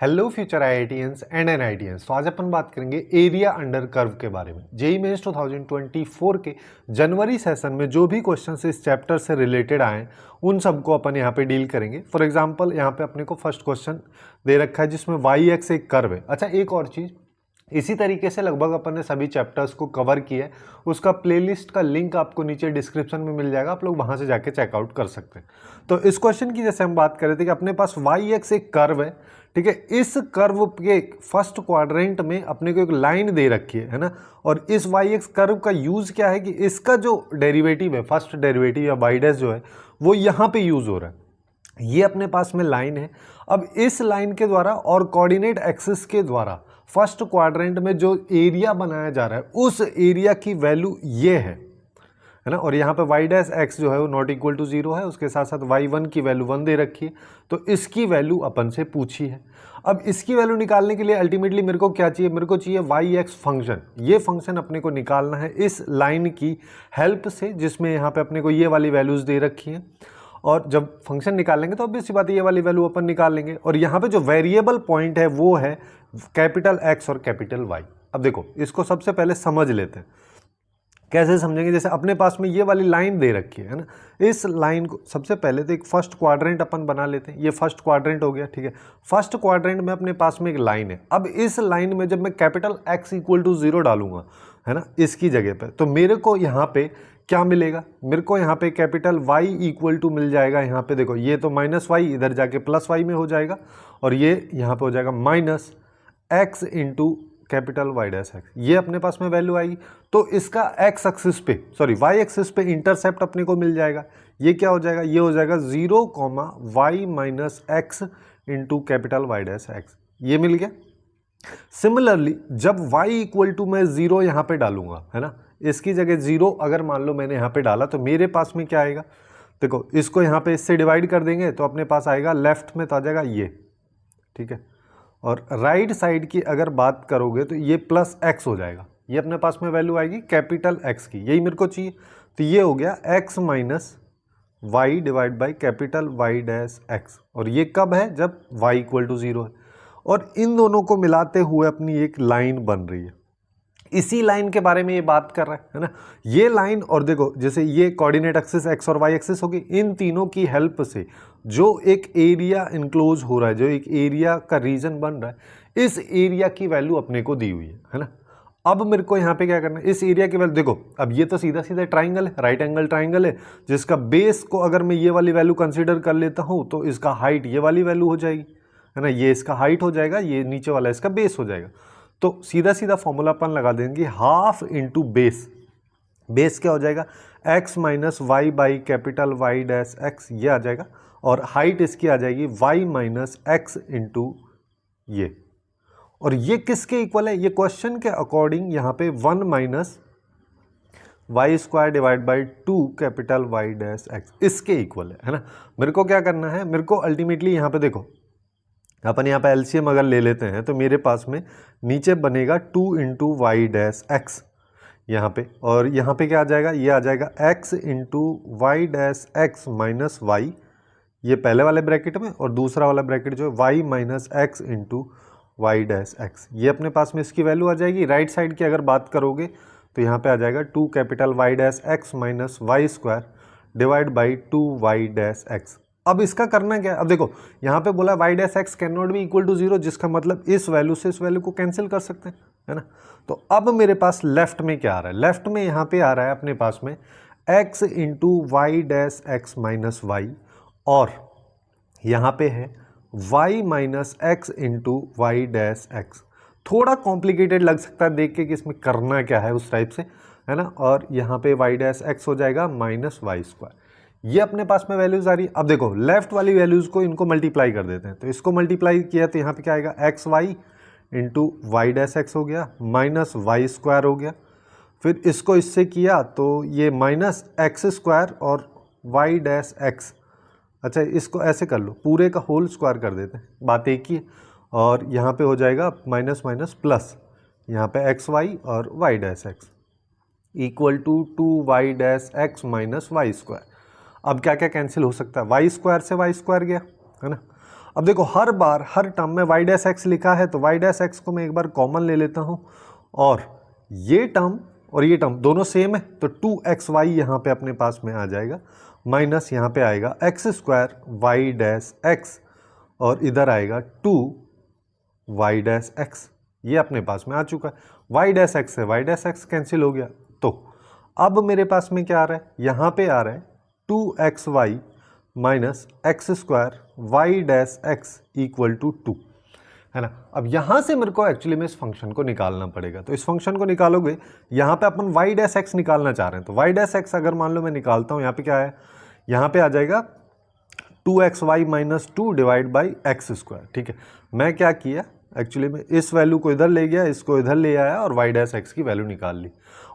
Hello future IITians and NITians. तो आज अपन बात करेंगे एरिया अंडर कर्व के बारे में। जेईई मेंस 2024 के जनवरी सेशन में जो भी क्वेश्चन इस चैप्टर से रिलेटेड आए उन सबको अपन यहाँ पे डील करेंगे। फॉर एग्जांपल यहाँ पे अपने को फर्स्ट क्वेश्चन दे रखा है जिसमें वाई एक्स एक कर्व है। अच्छा, एक और चीज़, इसी तरीके से लगभग अपन ने सभी चैप्टर्स को कवर किया है। उसका प्लेलिस्ट का लिंक आपको नीचे डिस्क्रिप्शन में मिल जाएगा, आप लोग वहाँ से जाके चेकआउट कर सकते हैं। तो इस क्वेश्चन की जैसे हम बात कर रहे थे कि अपने पास वाई एक्स एक कर्व है, ठीक है। इस कर्व के फर्स्ट क्वाड्रेंट में अपने को एक लाइन दे रखी है ना, और इस वाई एक्स कर्व का यूज़ क्या है कि इसका जो डेरिवेटिव है, फर्स्ट डेरिवेटिव या वाई डैश जो है वो यहाँ पे यूज़ हो रहा है। ये अपने पास में लाइन है। अब इस लाइन के द्वारा और कोऑर्डिनेट एक्सिस के द्वारा फर्स्ट क्वाड्रेंट में जो एरिया बनाया जा रहा है उस एरिया की वैल्यू ये है ना। और यहाँ पे वाई डैश एक्स जो है वो नॉट इक्वल टू 0 है, उसके साथ साथ वाई वन की वैल्यू 1 दे रखी है। तो इसकी वैल्यू अपन से पूछी है। अब इसकी वैल्यू निकालने के लिए अल्टीमेटली मेरे को क्या चाहिए, मेरे को चाहिए वाई एक्स फंक्शन। ये फंक्शन अपने को निकालना है इस लाइन की हेल्प से, जिसमें यहाँ पे अपने को ये वाली वैल्यूज़ दे रखी हैं। और जब फंक्शन निकालेंगे तो ऑब्वियस सी बात है ये वाली वैल्यू अपन निकाल लेंगे। और यहाँ पे जो वेरिएबल पॉइंट है वो है कैपिटल एक्स और कैपिटल वाई। अब देखो, इसको सबसे पहले समझ लेते हैं। कैसे समझेंगे, जैसे अपने पास में ये वाली लाइन दे रखी है ना, इस लाइन को सबसे पहले तो एक फर्स्ट क्वाड्रेंट अपन बना लेते हैं। ये फर्स्ट क्वाड्रेंट हो गया, ठीक है। फर्स्ट क्वाड्रेंट में अपने पास में एक लाइन है। अब इस लाइन में जब मैं कैपिटल एक्स इक्वल टू 0 डालूंगा है ना इसकी जगह पे, तो मेरे को यहाँ पे क्या मिलेगा, मेरे को यहाँ पे कैपिटल वाई इक्वल टू मिल जाएगा। यहाँ पे देखो, ये तो माइनस वाई इधर जाके प्लस वाई में हो जाएगा, और ये यहाँ पे हो जाएगा minus X into capital Y dash X. ये अपने पास में वैल्यू आएगी। तो इसका एक्स एक्सिस पे, सॉरी वाई एक्सिस पे इंटरसेप्ट अपने को मिल जाएगा। ये क्या हो जाएगा, ये हो जाएगा 0, Y minus X into capital Y dash X. ये मिल गया। सिमिलरली जब y इक्वल टू मैं 0 यहाँ पे डालूंगा है ना, इसकी जगह 0 अगर मान लो मैंने यहाँ पे डाला तो मेरे पास में क्या आएगा, देखो इसको यहाँ पे इससे डिवाइड कर देंगे तो अपने पास आएगा लेफ्ट में तो आ जाएगा ये, ठीक है। और राइट साइड की अगर बात करोगे तो ये प्लस एक्स हो जाएगा। ये अपने पास में वैल्यू आएगी कैपिटल एक्स की, यही मेरे को चाहिए। तो ये हो गया X minus Y divide by capital Y dash X. और ये कब है, जब y इक्वल टू 0 है। और इन दोनों को मिलाते हुए अपनी एक लाइन बन रही है। इसी लाइन के बारे में ये बात कर रहा है ना। ये लाइन, और देखो जैसे ये कोऑर्डिनेट एक्सिस एक्स और वाई एक्सिस होगी, इन तीनों की हेल्प से जो एक एरिया इनक्लोज हो रहा है, जो एक एरिया का रीजन बन रहा है, इस एरिया की वैल्यू अपने को दी हुई है ना। अब मेरे को यहाँ पे क्या करना है, इस एरिया की वैल्यू देखो, अब ये तो सीधा सीधा ट्राइंगल है, राइट एंगल ट्राइंगल है, जिसका बेस को अगर मैं ये वाली वैल्यू कंसीडर कर लेता हूँ तो इसका हाइट ये वाली वैल्यू हो जाएगी है ना। ये इसका हाइट हो जाएगा, ये नीचे वाला इसका बेस हो जाएगा। तो सीधा सीधा फॉर्मूला अपन लगा देंगे हाफ इंटू बेस। बेस क्या हो जाएगा, X minus Y by capital Y dash X, ये आ जाएगा। और हाइट इसकी आ जाएगी वाई माइनस एक्स इंटू ये। और ये किसके इक्वल है, ये क्वेश्चन के अकॉर्डिंग यहाँ पे 1 minus Y square divide by 2 capital Y dash X, इसके इक्वल है ना। मेरे को क्या करना है, मेरे को अल्टीमेटली यहाँ पे देखो, अपन यहाँ पे एलसीएम अगर ले लेते हैं तो मेरे पास में नीचे बनेगा 2 इंटू वाई डैश एक्स यहाँ पे, और यहाँ पे क्या आ जाएगा, ये आ जाएगा x into Y dash X minus Y, ये पहले वाले ब्रैकेट में, और दूसरा वाला ब्रैकेट जो है y minus X into Y dash X. ये अपने पास में इसकी वैल्यू आ जाएगी। राइट साइड की अगर बात करोगे तो यहाँ पे आ जाएगा 2 capital Y dash X minus Y square divide by 2 Y dash X. अब इसका करना क्या है, अब देखो यहाँ पे बोला Y dash X can not be equal to 0, जिसका मतलब इस वैल्यू से इस वैल्यू को कैंसिल कर सकते हैं है ना। तो अब मेरे पास लेफ्ट में क्या आ रहा है, लेफ्ट में यहाँ पे आ रहा है अपने पास में x into Y dash X minus Y, और यहाँ पे है y minus X into Y dash X. थोड़ा कॉम्प्लिकेटेड लग सकता है देख के कि इसमें करना क्या है उस टाइप से है ना। और यहाँ पे वाई डैश एक्स हो जाएगा माइनस वाई स्क्वायर। ये अपने पास में वैल्यूज आ रही है। अब देखो लेफ्ट वाली वैल्यूज को इनको मल्टीप्लाई कर देते हैं, तो इसको मल्टीप्लाई किया तो यहाँ पे क्या आएगा, X Y into Y dash X हो गया माइनस वाई स्क्वायर हो गया। फिर इसको इससे किया तो ये माइनस एक्स स्क्वायर और वाई डैश एक्स। अच्छा, इसको ऐसे कर लो, पूरे का होल स्क्वायर कर देते हैं, बात एक ही है। और यहाँ पे हो जाएगा माइनस माइनस प्लस, यहाँ पे एक्स वाई और Y dash X equal to 2 Y dash X minus Y square. अब क्या क्या कैंसिल हो सकता है, वाई स्क्वायर से वाई स्क्वायर गया है ना। अब देखो हर बार हर टर्म में y डैश एक्स लिखा है तो y डैश एक्स को मैं एक बार कॉमन ले लेता हूँ और ये टर्म और ये टर्म दोनों सेम है तो 2xy यहाँ पे अपने पास में आ जाएगा माइनस यहाँ पे आएगा X square Y dash X और इधर आएगा 2y डैश एक्स। ये अपने पास में आ चुका है। y डैश एक्स से y डैश एक्स कैंसिल हो गया तो अब मेरे पास में क्या आ रहा है, यहाँ पे आ रहा है 2xy minus x square Y dash X equal to 2, है ना। अब यहाँ से मेरे को एक्चुअली में इस फंक्शन को निकालना पड़ेगा, तो इस फंक्शन को निकालोगे यहाँ पे अपन वाई डैश एक्स निकालना चाह रहे हैं तो वाई डैश एक्स अगर मान लो मैं निकालता हूँ यहाँ पे क्या है, यहाँ पे आ जाएगा 2xy minus 2 divide by x square. ठीक है, मैं क्या किया एक्चुअली में इस वैल्यू को इधर ले गया, इसको इधर ले आया और वाई डैश एक्स की वैल्यू निकाल ली।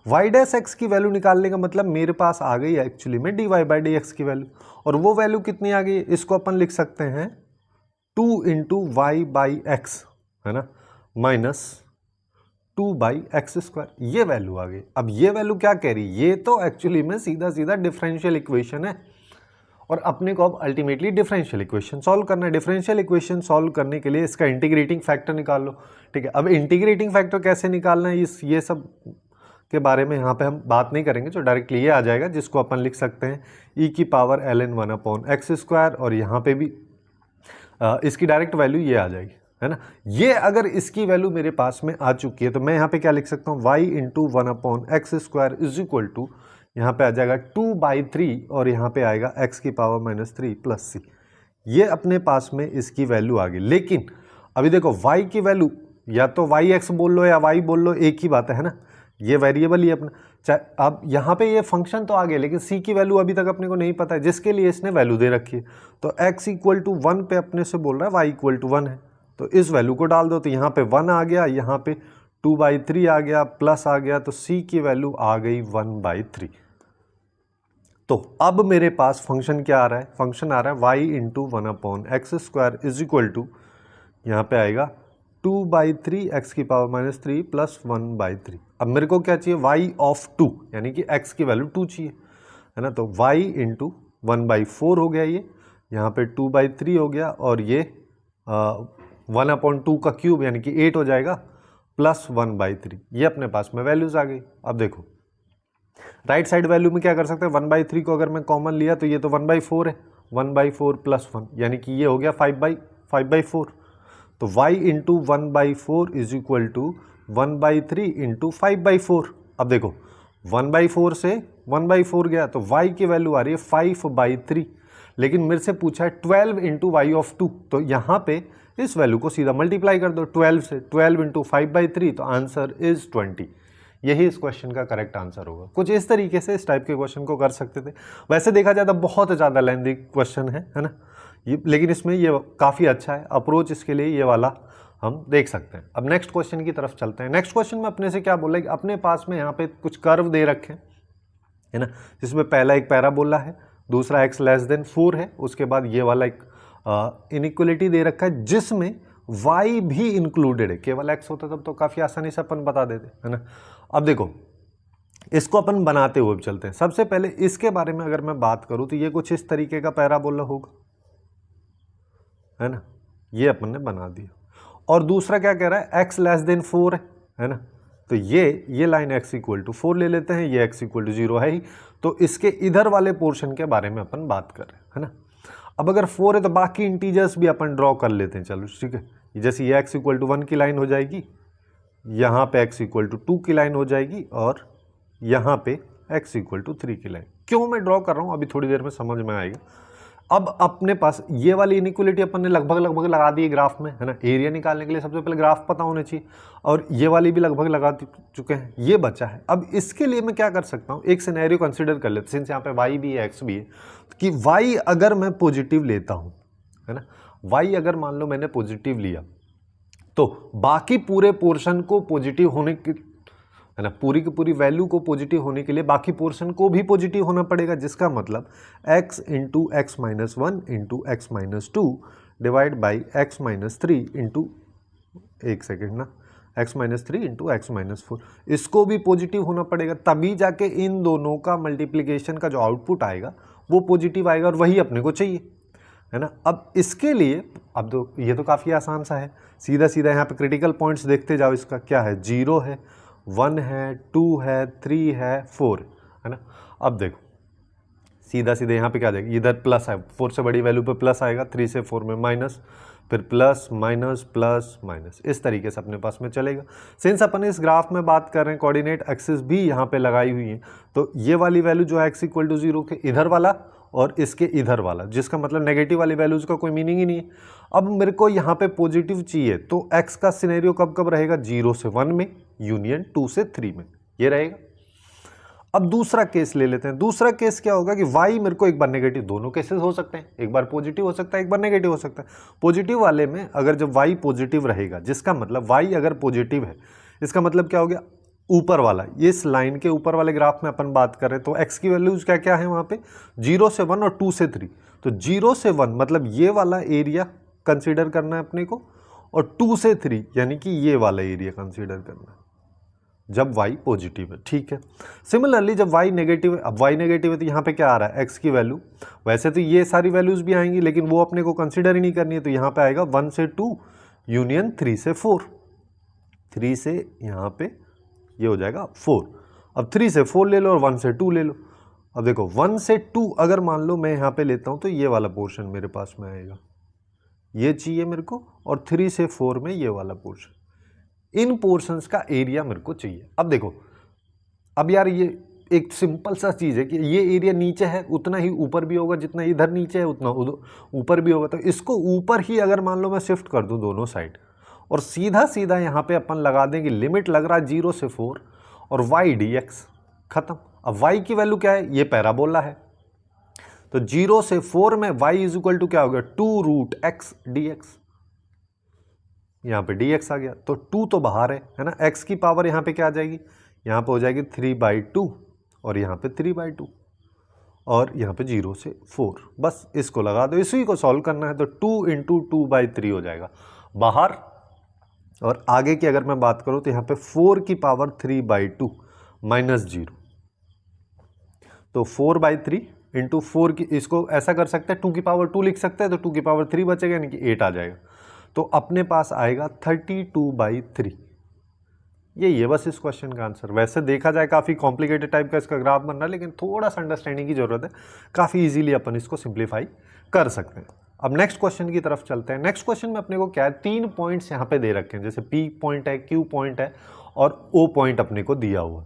वाई डैश एक्स की वैल्यू निकालने का मतलब मेरे पास आ गई एक्चुअली में D Y by D X की वैल्यू, और वो वैल्यू कितनी आ गई, इसको अपन लिख सकते हैं 2 इंटू वाई बाई एक्स, है ना, माइनस 2 बाई एक्स स्क्वायर, ये वैल्यू आ गई। अब ये वैल्यू क्या कह रही है, ये तो एक्चुअली में सीधा सीधा डिफरेंशियल इक्वेशन है और अपने को अब अल्टीमेटली डिफरेंशियल इक्वेशन सॉल्व करना है। डिफरेंशियल इक्वेशन सॉल्व करने के लिए इसका इंटीग्रेटिंग फैक्टर निकाल लो। ठीक है, अब इंटीग्रेटिंग फैक्टर कैसे निकालना है ये सब के बारे में यहाँ पे हम बात नहीं करेंगे, जो डायरेक्टली ये आ जाएगा जिसको अपन लिख सकते हैं e की power ln 1 upon X square, और यहाँ पे भी इसकी डायरेक्ट वैल्यू ये आ जाएगी, है ना। ये अगर इसकी वैल्यू मेरे पास में आ चुकी है तो मैं यहाँ पे क्या लिख सकता हूँ, y into 1 upon X square is equal to, यहाँ पे आ जाएगा 2/3 और यहाँ पे आएगा x की पावर माइनस 3 प्लस c। ये अपने पास में इसकी वैल्यू आ गई। लेकिन अभी देखो y की वैल्यू या तो yx बोल लो या y बोल लो, एक ही बात है ना, ये वेरिएबल ही अपना। चाहे अब यहाँ पे ये फंक्शन तो आ गया लेकिन c की वैल्यू अभी तक अपने को नहीं पता है, जिसके लिए इसने वैल्यू दे रखी है। तो x इक्वल टू 1 पे अपने से बोल रहा है y इक्वल टू 1 है, तो इस वैल्यू को डाल दो, तो यहाँ पे 1 आ गया, यहाँ पे 2/3 आ गया, प्लस आ गया, तो c की वैल्यू आ गई 1/3। तो अब मेरे पास फंक्शन क्या आ रहा है, फंक्शन आ रहा है y into 1 upon X square is equal to, यहाँ पे आएगा 2/3 एक्स की पावर माइनस 3 प्लस 1/3। अब मेरे को क्या चाहिए, y ऑफ 2 यानी कि x की वैल्यू 2 चाहिए, है ना। तो y इंटू 1/4 हो गया, ये यहाँ पे 2/3 हो गया, और ये 1/2 का क्यूब यानी कि 8 हो जाएगा, प्लस 1/3। ये अपने पास में वैल्यूज आ गई। अब देखो राइट साइड वैल्यू में क्या कर सकते हैं, 1/3 को अगर मैं कॉमन लिया तो ये तो 1/4 है, 1/4 प्लस 1 यानी कि ये हो गया 5/4। तो y into 1/4 is equal to 1/3 into 5/4। अब देखो 1/4 से 1/4 गया तो y की वैल्यू आ रही है 5/3, लेकिन मेरे से पूछा है 12 इंटू वाई ऑफ 2, तो यहाँ पे इस वैल्यू को सीधा मल्टीप्लाई कर दो 12 से, 12 इंटू 5/3, तो आंसर इज 20। यही इस क्वेश्चन का करेक्ट आंसर होगा। कुछ इस तरीके से इस टाइप के क्वेश्चन को कर सकते थे। वैसे देखा जाए तो बहुत ज़्यादा लेंथी क्वेश्चन है ना ये, लेकिन इसमें ये काफ़ी अच्छा है अप्रोच, इसके लिए ये वाला हम देख सकते हैं। अब नेक्स्ट क्वेश्चन की तरफ चलते हैं। नेक्स्ट क्वेश्चन में अपने से क्या बोला है कि अपने पास में यहाँ पे कुछ कर्व दे रखे हैं, है ना, जिसमें पहला एक पैराबोला है, दूसरा x लेस देन 4 है, उसके बाद ये वाला एक इनइक्वलिटी दे रखा है जिसमें y भी इंक्लूडेड है। केवल x होता तब तो काफ़ी आसानी से अपन बता देते, है ना। अब देखो इसको अपन बनाते हुए चलते हैं। सबसे पहले इसके बारे में अगर मैं बात करूं तो ये कुछ इस तरीके का पैराबोला होगा, है ना, ये अपन ने बना दिया। और दूसरा क्या कह रहा है, x लेस देन 4 है ना, तो ये लाइन x इक्वल टू 4 ले लेते हैं, ये x इक्वल टू 0 है ही, तो इसके इधर वाले पोर्शन के बारे में अपन बात कर रहे हैं, है ना। अब अगर 4 है तो बाकी इंटीजर्स भी अपन ड्रॉ कर लेते हैं, चलो ठीक है। जैसे ये x इक्वल टू 1 की लाइन हो जाएगी, यहाँ पे x इक्वल टू 2 की लाइन हो जाएगी, और यहाँ पे x इक्वल टू 3 की लाइन। क्यों मैं ड्रॉ कर रहा हूँ अभी थोड़ी देर में समझ में आएगा। अब अपने पास ये वाली इनइक्वलिटी अपन ने लगभग लगा दी है ग्राफ में, है ना। एरिया निकालने के लिए सबसे पहले ग्राफ पता होना चाहिए, और ये वाली भी लगभग लगा चुके हैं, ये बचा है। अब इसके लिए मैं क्या कर सकता हूँ, एक सिनेरियो कंसिडर कर लेते हैं, सिंस यहाँ पे y भी है x भी है, कि y अगर मैं पॉजिटिव लेता हूँ, है ना, y अगर मान लो मैंने पॉजिटिव लिया तो बाकी पूरे पोर्शन को पॉजिटिव होने की, है ना, पूरी की पूरी वैल्यू को पॉजिटिव होने के लिए बाकी पोर्शन को भी पॉजिटिव होना पड़ेगा, जिसका मतलब x into x minus 1 into x minus 2 divide by x minus 3 into, एक सेकेंड ना, x minus 3 into x minus 4, इसको भी पॉजिटिव होना पड़ेगा, तभी जाके इन दोनों का मल्टीप्लीकेशन का जो आउटपुट आएगा वो पॉजिटिव आएगा, और वही अपने को चाहिए, है ना। अब इसके लिए अब तो ये तो काफ़ी आसान सा है, सीधा सीधा यहाँ पे क्रिटिकल पॉइंट्स देखते जाओ। इसका क्या है, 0 है, 1 है, 2 है, 3 है, 4 है ना। अब देखो सीधा सीधे यहाँ पे क्या जाएगा, इधर प्लस है, 4 से बड़ी वैल्यू पे प्लस आएगा, 3 से 4 में माइनस, फिर प्लस माइनस प्लस माइनस, इस तरीके से अपने पास में चलेगा। सिंस अपन इस ग्राफ में बात कर रहे हैं, कोऑर्डिनेट एक्सिस भी यहाँ पे लगाई हुई है, तो ये वाली वैल्यू जो है x=0 के इधर वाला और इसके इधर वाला, जिसका मतलब नेगेटिव वाली वैल्यूज का कोई मीनिंग ही नहीं है। अब मेरे को यहाँ पे पॉजिटिव चाहिए, तो x का सिनेरियो कब कब रहेगा, 0 से 1 में, यूनियन 2 से 3 में, ये रहेगा। अब दूसरा केस ले लेते हैं। दूसरा केस क्या होगा कि y मेरे को एक बार नेगेटिव, दोनों केसेस हो सकते हैं, एक बार पॉजिटिव हो सकता है, एक बार नेगेटिव हो सकता है। पॉजिटिव वाले में अगर जब y पॉजिटिव रहेगा, जिसका मतलब y अगर पॉजिटिव है, इसका मतलब क्या हो गया, ऊपर वाला, ये इस लाइन के ऊपर वाले ग्राफ में अपन बात कर रहे हैं, तो x की वैल्यूज क्या क्या है वहाँ पे, 0 से 1 और 2 से 3। तो 0 से 1 मतलब ये वाला एरिया कंसिडर करना है अपने को, और 2 से 3 यानी कि ये वाला एरिया कंसिडर करना है जब y पॉजिटिव है, ठीक है। सिमिलरली जब y नेगेटिव है, अब y नेगेटिव है तो यहाँ पे क्या आ रहा है, x की वैल्यू, वैसे तो ये सारी वैल्यूज भी आएंगी लेकिन वो अपने को कंसिडर ही नहीं करनी है, तो यहाँ पे आएगा 1 से 2 यूनियन 3 से 4, 3 से यहाँ पे ये हो जाएगा 4। अब 3 से 4 ले लो और 1 से 2 ले लो। अब देखो 1 से 2 अगर मान लो मैं यहाँ पे लेता हूँ तो ये वाला पोर्शन मेरे पास में आएगा, ये चाहिए मेरे को, और 3 से 4 में ये वाला पोर्शन, इन पोर्शंस का एरिया मेरे को चाहिए। अब देखो, अब यार ये एक सिंपल सा चीज़ है कि ये एरिया नीचे है उतना ही ऊपर भी होगा, जितना इधर नीचे है उतना ऊपर भी होगा, तो इसको ऊपर ही अगर मान लो मैं शिफ्ट कर दूं दोनों साइड, और सीधा सीधा यहाँ पे अपन लगा देंगे, लिमिट लग रहा है 0 से 4 और y dx, खत्म। अब y की वैल्यू क्या है, ये पैराबोला है, तो 0 से 4 में y इक्वल टू क्या हो गया, 2√x dx, यहाँ पे dx आ गया, तो 2 तो बाहर है ना, x की पावर यहाँ पे क्या आ जाएगी, यहाँ पे हो जाएगी 3/2 और यहाँ पे 3/2 और यहाँ पे 0 से 4, बस इसको लगा दो, इसी को सॉल्व करना है, तो 2 × 2/3 हो जाएगा बाहर। और आगे की अगर मैं बात करूँ तो यहाँ पे 4 की पावर 3/2 माइनस 0, तो 4/3 × 4 की, इसको ऐसा कर सकते हैं 2 की पावर 2 लिख सकते हैं, तो 2 की पावर 3 बचेगा यानी कि 8 आ जाएगा, तो अपने पास आएगा 32/3। यही है बस इस क्वेश्चन का आंसर। वैसे देखा जाए काफ़ी कॉम्प्लिकेटेड टाइप का इसका ग्राफ बन रहा है, लेकिन थोड़ा सा अंडरस्टैंडिंग की जरूरत है, काफ़ी इजीली अपन इसको सिंप्लीफाई कर सकते हैं। अब नेक्स्ट क्वेश्चन की तरफ चलते हैं। नेक्स्ट क्वेश्चन में अपने को क्या है, 3 पॉइंट्स यहाँ पे दे रखे हैं, जैसे P पॉइंट है, Q पॉइंट है और O पॉइंट अपने को दिया हुआ।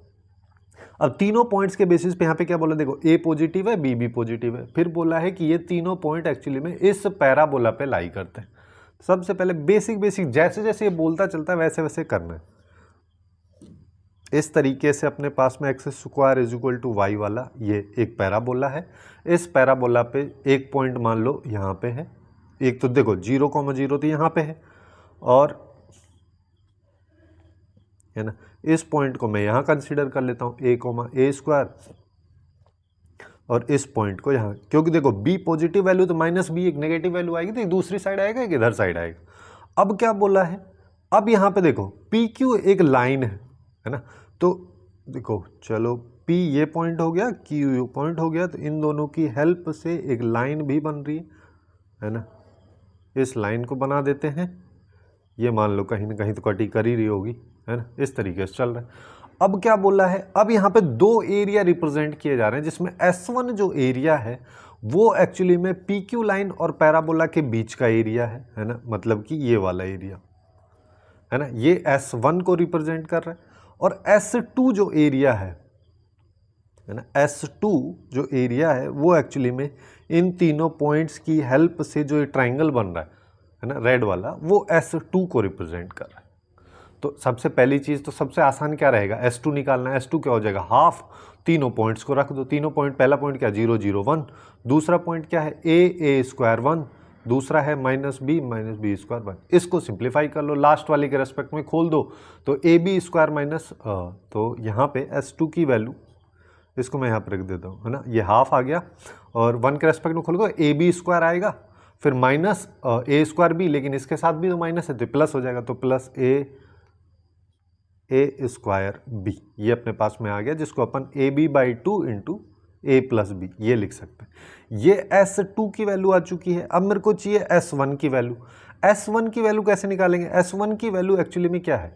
अब तीनों पॉइंट्स के बेसिस पे यहाँ पे क्या बोला, देखो A पॉजिटिव है, B भी पॉजिटिव है, फिर बोला है कि ये तीनों पॉइंट एक्चुअली में इस पैराबोला पे लाई करते हैं। सबसे पहले बेसिक जैसे जैसे ये बोलता चलता है वैसे वैसे करना है। इस तरीके से अपने पास में x² = y वाला ये एक पैराबोला है, इस पैराबोला पे एक पॉइंट मान लो यहाँ पे है, एक तो देखो 0,0 तो यहाँ पे है, और है ना, इस पॉइंट को मैं यहाँ कंसीडर कर लेता हूँ a,a², और इस पॉइंट को यहाँ, क्योंकि देखो b पॉजिटिव वैल्यू तो -b एक नेगेटिव वैल्यू आएगी, तो एक दूसरी साइड आएगा एक इधर साइड आएगा। अब क्या बोला है, अब यहाँ पे देखो PQ एक लाइन है ना, तो देखो चलो P ये पॉइंट हो गया, Q ये पॉइंट हो गया, तो इन दोनों की हेल्प से एक लाइन भी बन रही है ना, इस लाइन को बना देते हैं, ये मान लो कहीं ना कहीं तो कटी कर ही रही होगी, है ना, इस तरीके से चल रहा है। अब क्या बोला है, अब यहाँ पे 2 एरिया रिप्रेजेंट किए जा रहे हैं, जिसमें S1 जो एरिया है वो एक्चुअली में PQ लाइन और पैराबोला के बीच का एरिया है ना, मतलब कि ये वाला एरिया है ना, ये S1 को रिप्रेजेंट कर रहा है, और S2 जो एरिया है ना, S2 जो एरिया है वो एक्चुअली में इन तीनों पॉइंट्स की हेल्प से जो ये ट्राइंगल बन रहा है ना, रेड वाला, वो S2 को रिप्रेजेंट कर रहा है। तो सबसे पहली चीज़ तो सबसे आसान क्या रहेगा, S2 निकालना है। S2 क्या हो जाएगा, हाफ, तीनों पॉइंट्स को रख दो, तीनों पॉइंट, पहला पॉइंट क्या 0, 0, 1, दूसरा पॉइंट क्या है a² 1, दूसरा है -b, -b² 1, इसको सिंप्लीफाई कर लो, लास्ट वाले के रेस्पेक्ट में खोल दो, तो ab² माइनस, तो यहाँ पे S2 की वैल्यू, इसको मैं यहाँ पर रख देता हूँ, है ना, ये हाफ आ गया, और 1 के रेस्पेक्ट में खोल दो, ab² आएगा, फिर माइनस a²b, लेकिन इसके साथ भी तो माइनस है तो प्लस हो जाएगा, तो प्लस a² b, ये अपने पास में आ गया, जिसको अपन ab/2 × ए प्लस बी, ये लिख सकते हैं। ये S2 की वैल्यू आ चुकी है। अब मेरे को चाहिए S1 की वैल्यू। S1 की वैल्यू कैसे निकालेंगे? S1 की वैल्यू एक्चुअली में क्या है,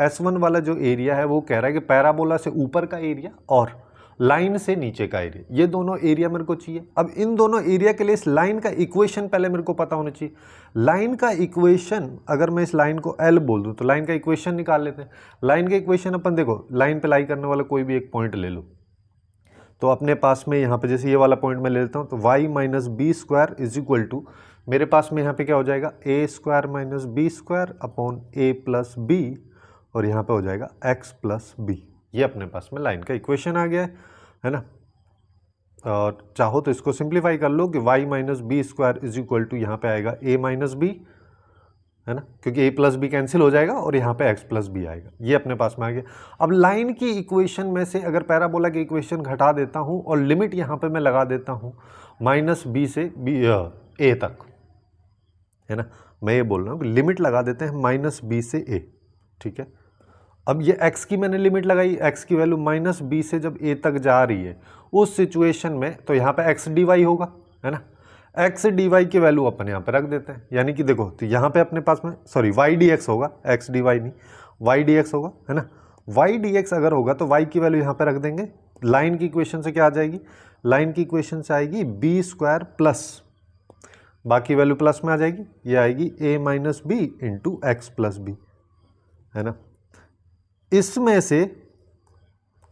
S1 वाला जो एरिया है वो कह रहा है कि पैराबोला से ऊपर का एरिया और लाइन से नीचे का एरिया, ये दोनों एरिया मेरे को चाहिए। अब इन दोनों एरिया के लिए इस लाइन का इक्वेशन पहले मेरे को पता होना चाहिए। लाइन का इक्वेशन, अगर मैं इस लाइन को L बोल दूं तो लाइन का इक्वेशन निकाल लेते हैं। लाइन का इक्वेशन अपन देखो, लाइन पे लाई करने वाला कोई भी एक पॉइंट ले लो, तो अपने पास में यहाँ पे जैसे ये वाला पॉइंट मैं ले लेता हूँ, तो y minus B square is equal to, मेरे पास में यहाँ पे क्या हो जाएगा, A square minus B square upon A plus B, और यहाँ पे हो जाएगा x प्लस बी। ये अपने पास में लाइन का इक्वेशन आ गया है ना। और चाहो तो इसको सिंप्लीफाई कर लो कि y minus B square is equal to यहाँ पे आएगा a माइनस बी, है ना, क्योंकि a प्लस बी कैंसिल हो जाएगा और यहाँ पे x प्लस बी आएगा। ये अपने पास में आ गया। अब लाइन की इक्वेशन में से अगर पैराबोला की इक्वेशन घटा देता हूँ और लिमिट यहाँ पे मैं लगा देता हूँ माइनस बी से a तक, है ना, मैं ये बोल रहा हूँ कि लिमिट लगा देते हैं माइनस बी से a, ठीक है। अब ये x की मैंने लिमिट लगाई, x की वैल्यू माइनस बी से जब a तक जा रही है उस सिचुएशन में, तो यहाँ पे x dy होगा, है ना। x dy की वैल्यू अपन यहाँ पे रख देते हैं, यानी कि देखो, तो यहाँ पे अपने पास में सॉरी y dx होगा, x dy नहीं, y dx होगा, है ना। y dx अगर होगा तो y की वैल्यू यहाँ पे रख देंगे। लाइन की इक्वेशन से क्या आ जाएगी, लाइन की इक्वेशन से आएगी बी स्क्वायर प्लस, बाकी वैल्यू प्लस में आ जाएगी, ये आएगी a minus B into X plus B, है ना। इसमें से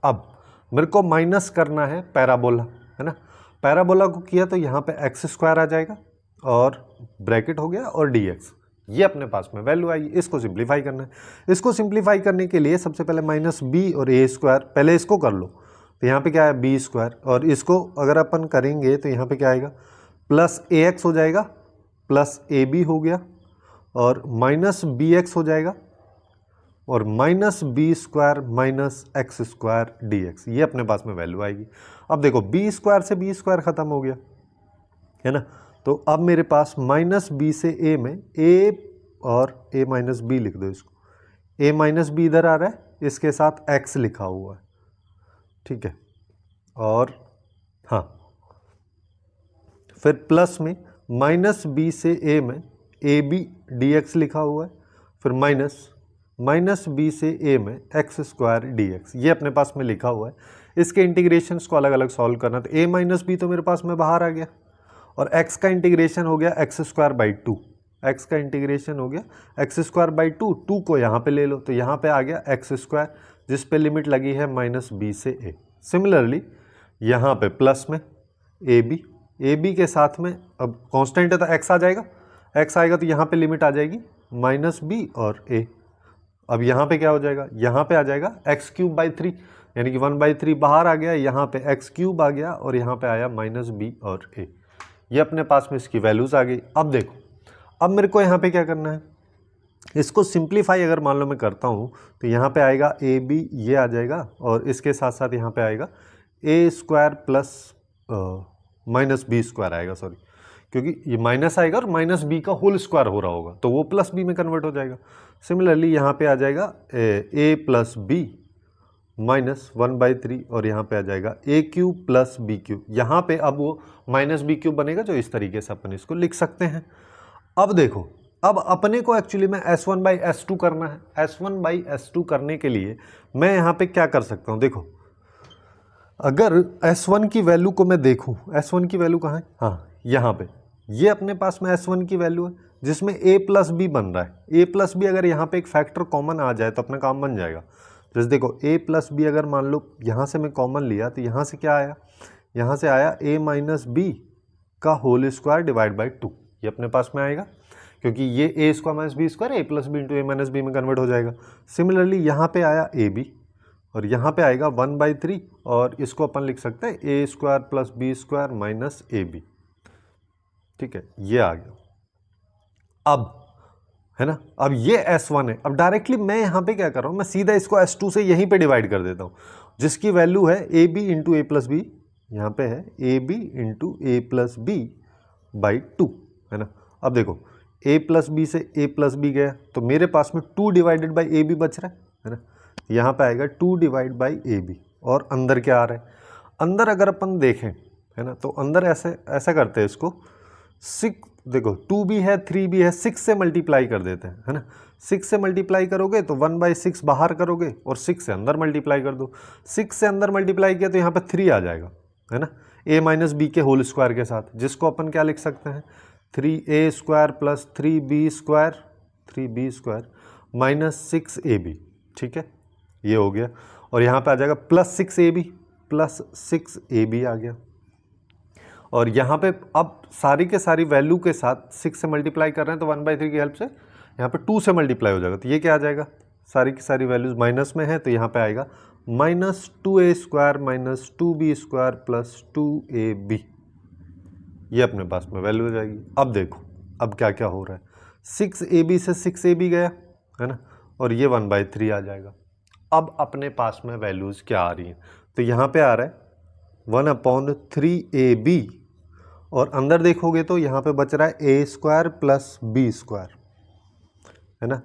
अब मेरे को माइनस करना है पैराबोला, है ना। पैराबोला को किया तो यहाँ पे एक्स स्क्वायर आ जाएगा और ब्रैकेट हो गया और dx, ये अपने पास में वैल्यू आई। इसको सिंप्लीफाई करना है। इसको सिंप्लीफाई करने के लिए सबसे पहले माइनस बी और a स्क्वायर, पहले इसको कर लो, तो यहाँ पे क्या है बी स्क्वायर, और इसको अगर अपन करेंगे तो यहाँ पे क्या आएगा, प्लस ax हो जाएगा, प्लस ab हो गया, और माइनस bx हो जाएगा, और minus B square minus x square D X, ये अपने पास में वैल्यू आएगी। अब देखो बी स्क्वायर से बी स्क्वायर ख़त्म हो गया, है ना, तो अब मेरे पास माइनस बी से ए में ए और ए माइनस बी लिख दो इसको, ए माइनस बी इधर आ रहा है, इसके साथ एक्स लिखा हुआ है, ठीक है। और हाँ, फिर प्लस में माइनस बी से ए में ए बी डी एक्स लिखा हुआ है, फिर माइनस बी से ए में एक्स स्क्वायर डी एक्स, ये अपने पास में लिखा हुआ है। इसके इंटीग्रेशंस को अलग अलग सॉल्व करना, तो ए माइनस बी तो मेरे पास में बाहर आ गया, और एक्स का इंटीग्रेशन हो गया X square by two, X का इंटीग्रेशन हो गया X square by two, two को यहाँ पे ले लो तो यहाँ पे आ गया एक्स स्क्वायर, जिस पे लिमिट लगी है माइनस बी से ए। सिमिलरली यहाँ पे प्लस में ए बी के साथ में, अब कांस्टेंट है तो एक्स आ जाएगा, एक्स आएगा तो यहाँ पे लिमिट आ जाएगी माइनस बी और ए। अब यहाँ पे क्या हो जाएगा, यहाँ पे आ जाएगा एक्स क्यूब बाई थ्री, यानी कि 1/3 बाहर आ गया, यहाँ पे एक्स क्यूब आ गया, और यहाँ पे आया माइनस बी और ए। ये अपने पास में इसकी वैल्यूज़ आ गई। अब देखो, अब मेरे को यहाँ पे क्या करना है, इसको सिंप्लीफाई अगर मान लो मैं करता हूँ तो यहाँ पे आएगा ए बी, ये आ जाएगा, और इसके साथ साथ यहाँ पे आएगा A square plus minus B square आएगा, सॉरी, क्योंकि ये माइनस आएगा और माइनस बी का होल स्क्वायर हो रहा होगा तो वो प्लस बी में कन्वर्ट हो जाएगा। सिमिलरली यहाँ पे आ जाएगा ए प्लस बी माइनस 1/3, और यहाँ पे आ जाएगा ए क्यूब प्लस बी क्यूब। यहाँ पे अब वो माइनस बी क्यूब बनेगा, जो इस तरीके से अपन इसको लिख सकते हैं। अब देखो, अब अपने को एक्चुअली में S1/S2 करना है। S1/S2 करने के लिए मैं यहाँ पे क्या कर सकता हूँ, देखो, अगर S1 की वैल्यू को मैं देखूँ, S1 की वैल्यू कहाँ है, हाँ यहाँ पे, ये अपने पास में S1 की वैल्यू है, जिसमें a प्लस बी बन रहा है। a प्लस बी अगर यहाँ पे एक फैक्टर कॉमन आ जाए तो अपना काम बन जाएगा। जैसे देखो a प्लस बी अगर मान लो यहाँ से मैं कॉमन लिया तो यहाँ से क्या आया, यहाँ से आया a माइनस बी का होल स्क्वायर डिवाइड बाई 2, ये अपने पास में आएगा, क्योंकि ये a square minus B square a plus B into A minus B में कन्वर्ट हो जाएगा। सिमिलरली यहाँ पे आया ए बी, और यहाँ पे आएगा 1/3, और इसको अपन लिख सकते हैं A square plus B square minus A B, ठीक है, ये आ गया। अब है ना, अब ये S1 है। अब डायरेक्टली मैं यहाँ पे क्या कर रहा हूँ, मैं सीधा इसको S2 से यहीं पे डिवाइड कर देता हूँ, जिसकी वैल्यू है A B into A plus B, यहाँ पे है A B into A plus B by 2, है ना। अब देखो, a प्लस बी से a प्लस बी गया तो मेरे पास में 2 डिवाइडेड बाई ए बी बच रहा है ना। यहाँ पे आएगा 2 डिवाइड बाई ए बी, और अंदर क्या आ रहा है, अंदर अगर अपन देखें, है ना, तो अंदर ऐसे ऐसा करते हैं इसको, 6 देखो 2 भी है 3 भी है, 6 से मल्टीप्लाई कर देते हैं, है ना। 6 से मल्टीप्लाई करोगे तो 1/6 बाहर करोगे और 6 से अंदर मल्टीप्लाई कर दो। 6 से अंदर मल्टीप्लाई किया तो यहाँ पे 3 आ जाएगा, है ना, a - b के होल स्क्वायर के साथ, जिसको अपन क्या लिख सकते हैं, 3a² plus 3b² minus 6ab, ठीक है, ये हो गया। और यहाँ पे आ जाएगा प्लस 6ab आ गया। और यहाँ पे अब सारी के सारी वैल्यू के साथ 6 से मल्टीप्लाई कर रहे हैं तो 1/3 की हेल्प से यहाँ पे 2 से मल्टीप्लाई हो जाएगा, तो ये क्या आ जाएगा, सारी की सारी वैल्यूज माइनस में है तो यहाँ पे आएगा -2a² minus 2b² plus 2ab, ये अपने पास में वैल्यू हो जाएगी। अब देखो अब क्या क्या हो रहा है, 6ab से 6ab गया, है ना, और ये 1/3 आ जाएगा। अब अपने पास में वैल्यूज क्या आ रही हैं, तो यहाँ पे आ रहा है 1/3ab, और अंदर देखोगे तो यहाँ पे बच रहा है a² प्लस b², है ना,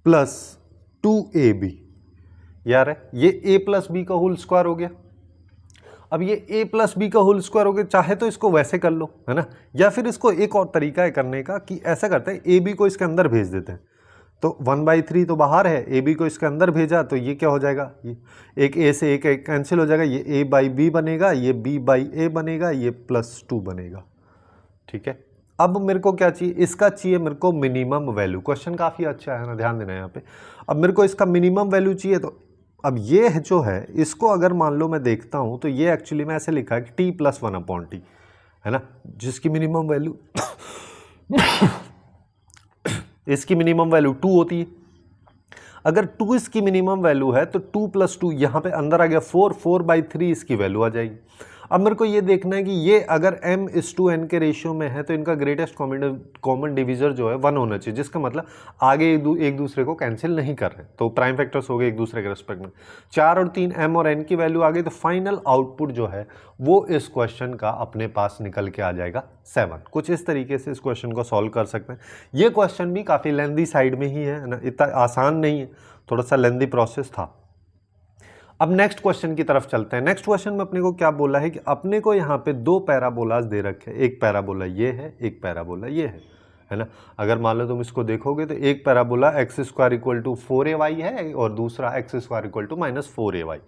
प्लस 2ab, यार है ये a प्लस बी का होल स्क्वायर हो गया। अब ये a प्लस बी का होल स्क्वायर हो गया, चाहे तो इसको वैसे कर लो, है ना, या फिर इसको एक और तरीका है करने का कि ऐसा करते हैं a b को इसके अंदर भेज देते हैं, तो 1/3 तो बाहर है, ए बी को इसके अंदर भेजा तो ये क्या हो जाएगा, ये एक ए से एक कैंसिल हो जाएगा, ये a/b बनेगा, ये b/a बनेगा, ये +2 बनेगा, ठीक है। अब मेरे को क्या चाहिए, इसका चाहिए मेरे को मिनिमम वैल्यू। क्वेश्चन काफ़ी अच्छा है ना, ध्यान देना यहाँ पे। अब मेरे को इसका मिनिमम वैल्यू चाहिए, तो अब ये है जो है, इसको अगर मान लो मैं देखता हूँ तो ये एक्चुअली में ऐसे लिखा है कि t + 1/t, है ना, जिसकी मिनिमम वैल्यू इसकी मिनिमम वैल्यू 2 होती है। अगर 2 इसकी मिनिमम वैल्यू है तो 2 + 2 यहाँ पे अंदर आ गया 4/3 इसकी वैल्यू आ जाएगी। अब मेरे को ये देखना है कि ये अगर m/n के रेशियो में है तो इनका ग्रेटेस्ट कॉमन डिवीजर जो है 1 होना चाहिए, जिसका मतलब आगे एक दूसरे को कैंसिल नहीं कर रहे, तो प्राइम फैक्टर्स हो गए एक दूसरे के रेस्पेक्ट में। 4 और 3 m और n की वैल्यू आ गई, तो फाइनल आउटपुट जो है वो इस क्वेश्चन का अपने पास निकल के आ जाएगा 7। कुछ इस तरीके से इस क्वेश्चन को सॉल्व कर सकते हैं। ये क्वेश्चन भी काफ़ी लेंदी साइड में ही है ना, इतना आसान नहीं है, थोड़ा सा लेंदी प्रोसेस था। अब नेक्स्ट क्वेश्चन की तरफ चलते हैं। नेक्स्ट क्वेश्चन में अपने को क्या बोला है कि अपने को यहाँ पे 2 पैराबोलाज दे रखे हैं, एक पैराबोला ये है, एक पैराबोला ये है ना। अगर मान लो तुम इसको देखोगे तो एक पैराबोला x² = 4ay है और दूसरा x² = -4ay,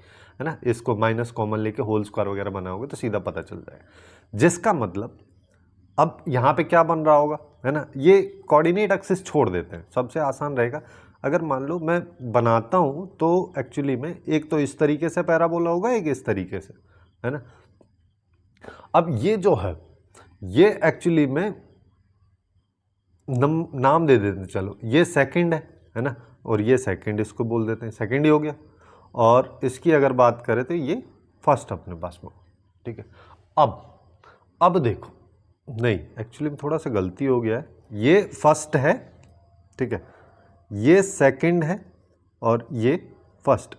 है ना। इसको माइनस कॉमन लेके होल स्क्वायर वगैरह बनाओगे तो सीधा पता चल जाएगा, जिसका मतलब अब यहाँ पे क्या बन रहा होगा, है ना, ये कोऑर्डिनेट एक्सिस छोड़ देते हैं, सबसे आसान रहेगा। अगर मान लो मैं बनाता हूँ तो एक्चुअली में एक तो इस तरीके से पैराबोला होगा, एक इस तरीके से, है ना। अब ये जो है ये एक्चुअली में नाम दे देते हैं, चलो ये सेकंड है ना, और ये सेकंड इसको बोल देते हैं, सेकंड ही हो गया। और इसकी अगर बात करें तो ये फर्स्ट अपने पास में, ठीक है। अब देखो, नहीं एक्चुअली में थोड़ा सा गलती हो गया है, ये फर्स्ट है, ठीक है, ये सेकंड है और ये फर्स्ट।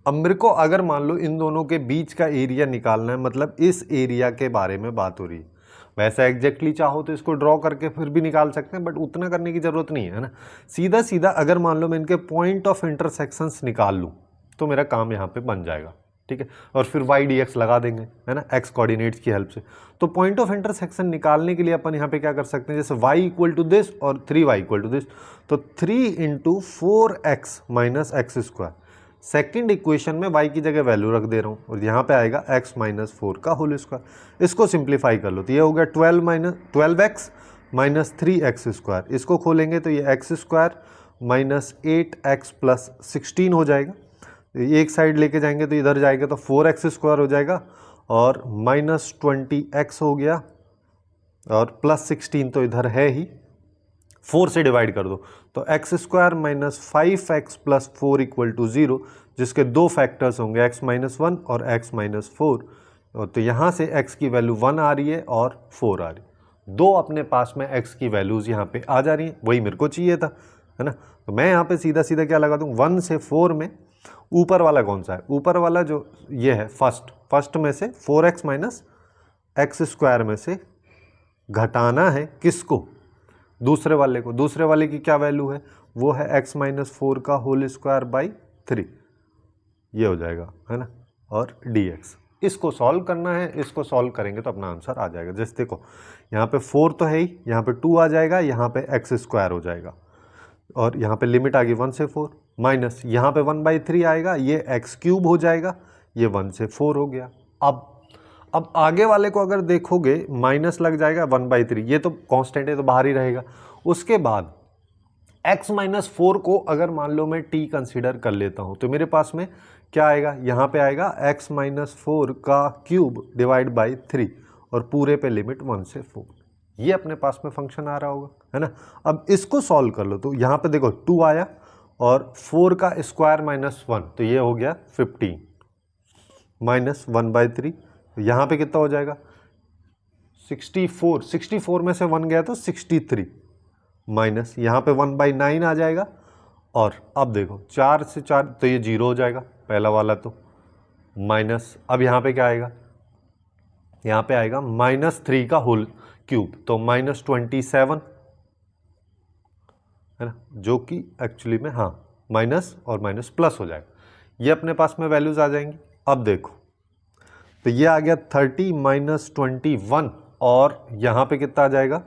अब मेरे को अगर मान लो इन दोनों के बीच का एरिया निकालना है, मतलब इस एरिया के बारे में बात हो रही है। वैसे एग्जैक्टली चाहो तो इसको ड्रॉ करके फिर भी निकाल सकते हैं, बट उतना करने की ज़रूरत नहीं है ना। सीधा सीधा अगर मान लो मैं इनके पॉइंट ऑफ इंटरसेक्शंस निकाल लूँ तो मेरा काम यहाँ पे बन जाएगा, ठीक है। और फिर y/dx लगा देंगे, है ना, x कोऑर्डिनेट्स की हेल्प से। तो पॉइंट ऑफ इंटरसेक्शन निकालने के लिए अपन यहाँ पे क्या कर सकते हैं, जैसे y = दिस और 3y = दिस, तो 3 × 4x - x²। सेकेंड इक्वेशन में y की जगह वैल्यू रख दे रहा हूँ और यहाँ पे आएगा x - 4 का होल स्क्वायर। इसको सिंप्लीफाई कर लो तो ये हो गया 12x - 3x²। इसको खोलेंगे तो ये x² - 8x + 16 हो जाएगा। एक साइड लेके जाएंगे तो इधर जाएगा तो 4x² हो जाएगा और -20x हो गया और +16 तो इधर है ही, 4 से डिवाइड कर दो तो x² - 5x + 4 = 0, जिसके दो फैक्टर्स होंगे x - 1 और x - 4। तो यहाँ से x की वैल्यू 1 आ रही है और 4 आ रही है। दो अपने पास में x की वैल्यूज़ यहाँ पे आ जा रही हैं, वही मेरे को चाहिए था, है ना। तो मैं यहाँ पे सीधा सीधा क्या लगा दूँ, 1 से 4 में ऊपर वाला कौन सा है, ऊपर वाला जो ये है फर्स्ट में से 4x - x² में से घटाना है किसको, दूसरे वाले को। दूसरे वाले की क्या वैल्यू है, वो है x - 4 का होल स्क्वायर बाई 3, ये हो जाएगा, है ना। और dx। इसको सॉल्व करना है, इसको सॉल्व करेंगे तो अपना आंसर आ जाएगा। जैसे देखो यहाँ पे 4 तो है ही, यहाँ पे 2 आ जाएगा, यहाँ पे एक्स स्क्वायर हो जाएगा और यहाँ पे लिमिट आ गई 1 से 4, माइनस यहाँ पे 1/3 आएगा, ये एक्स क्यूब हो जाएगा, ये 1 से 4 हो गया। अब आगे वाले को अगर देखोगे माइनस लग जाएगा 1/3, ये तो कांस्टेंट है तो बाहर ही रहेगा। उसके बाद x माइनस 4 को अगर मान लो मैं t कंसीडर कर लेता हूं तो मेरे पास में क्या आएगा, यहाँ पे आएगा x माइनस 4 का क्यूब डिवाइड बाई 3 और पूरे पे लिमिट 1 से 4। ये अपने पास में फंक्शन आ रहा होगा, है ना। अब इसको सॉल्व कर लो तो यहाँ पे देखो 2 आया और 4 का स्क्वायर माइनस 1 तो ये हो गया 15 माइनस 1/3, यहाँ पे कितना हो जाएगा 64 में से 1 गया तो 63 माइनस यहाँ पे 1/9 आ जाएगा और अब देखो 4 से 4 तो ये 0 हो जाएगा पहला वाला, तो माइनस अब यहाँ पे क्या आएगा, यहाँ पे आएगा -3 का होल क्यूब तो -27, है ना, जो कि एक्चुअली में हाँ माइनस और माइनस प्लस हो जाएगा। ये अपने पास में वैल्यूज आ जाएंगी। अब देखो तो ये आ गया 30 माइनस 21 और यहाँ पे कितना आ जाएगा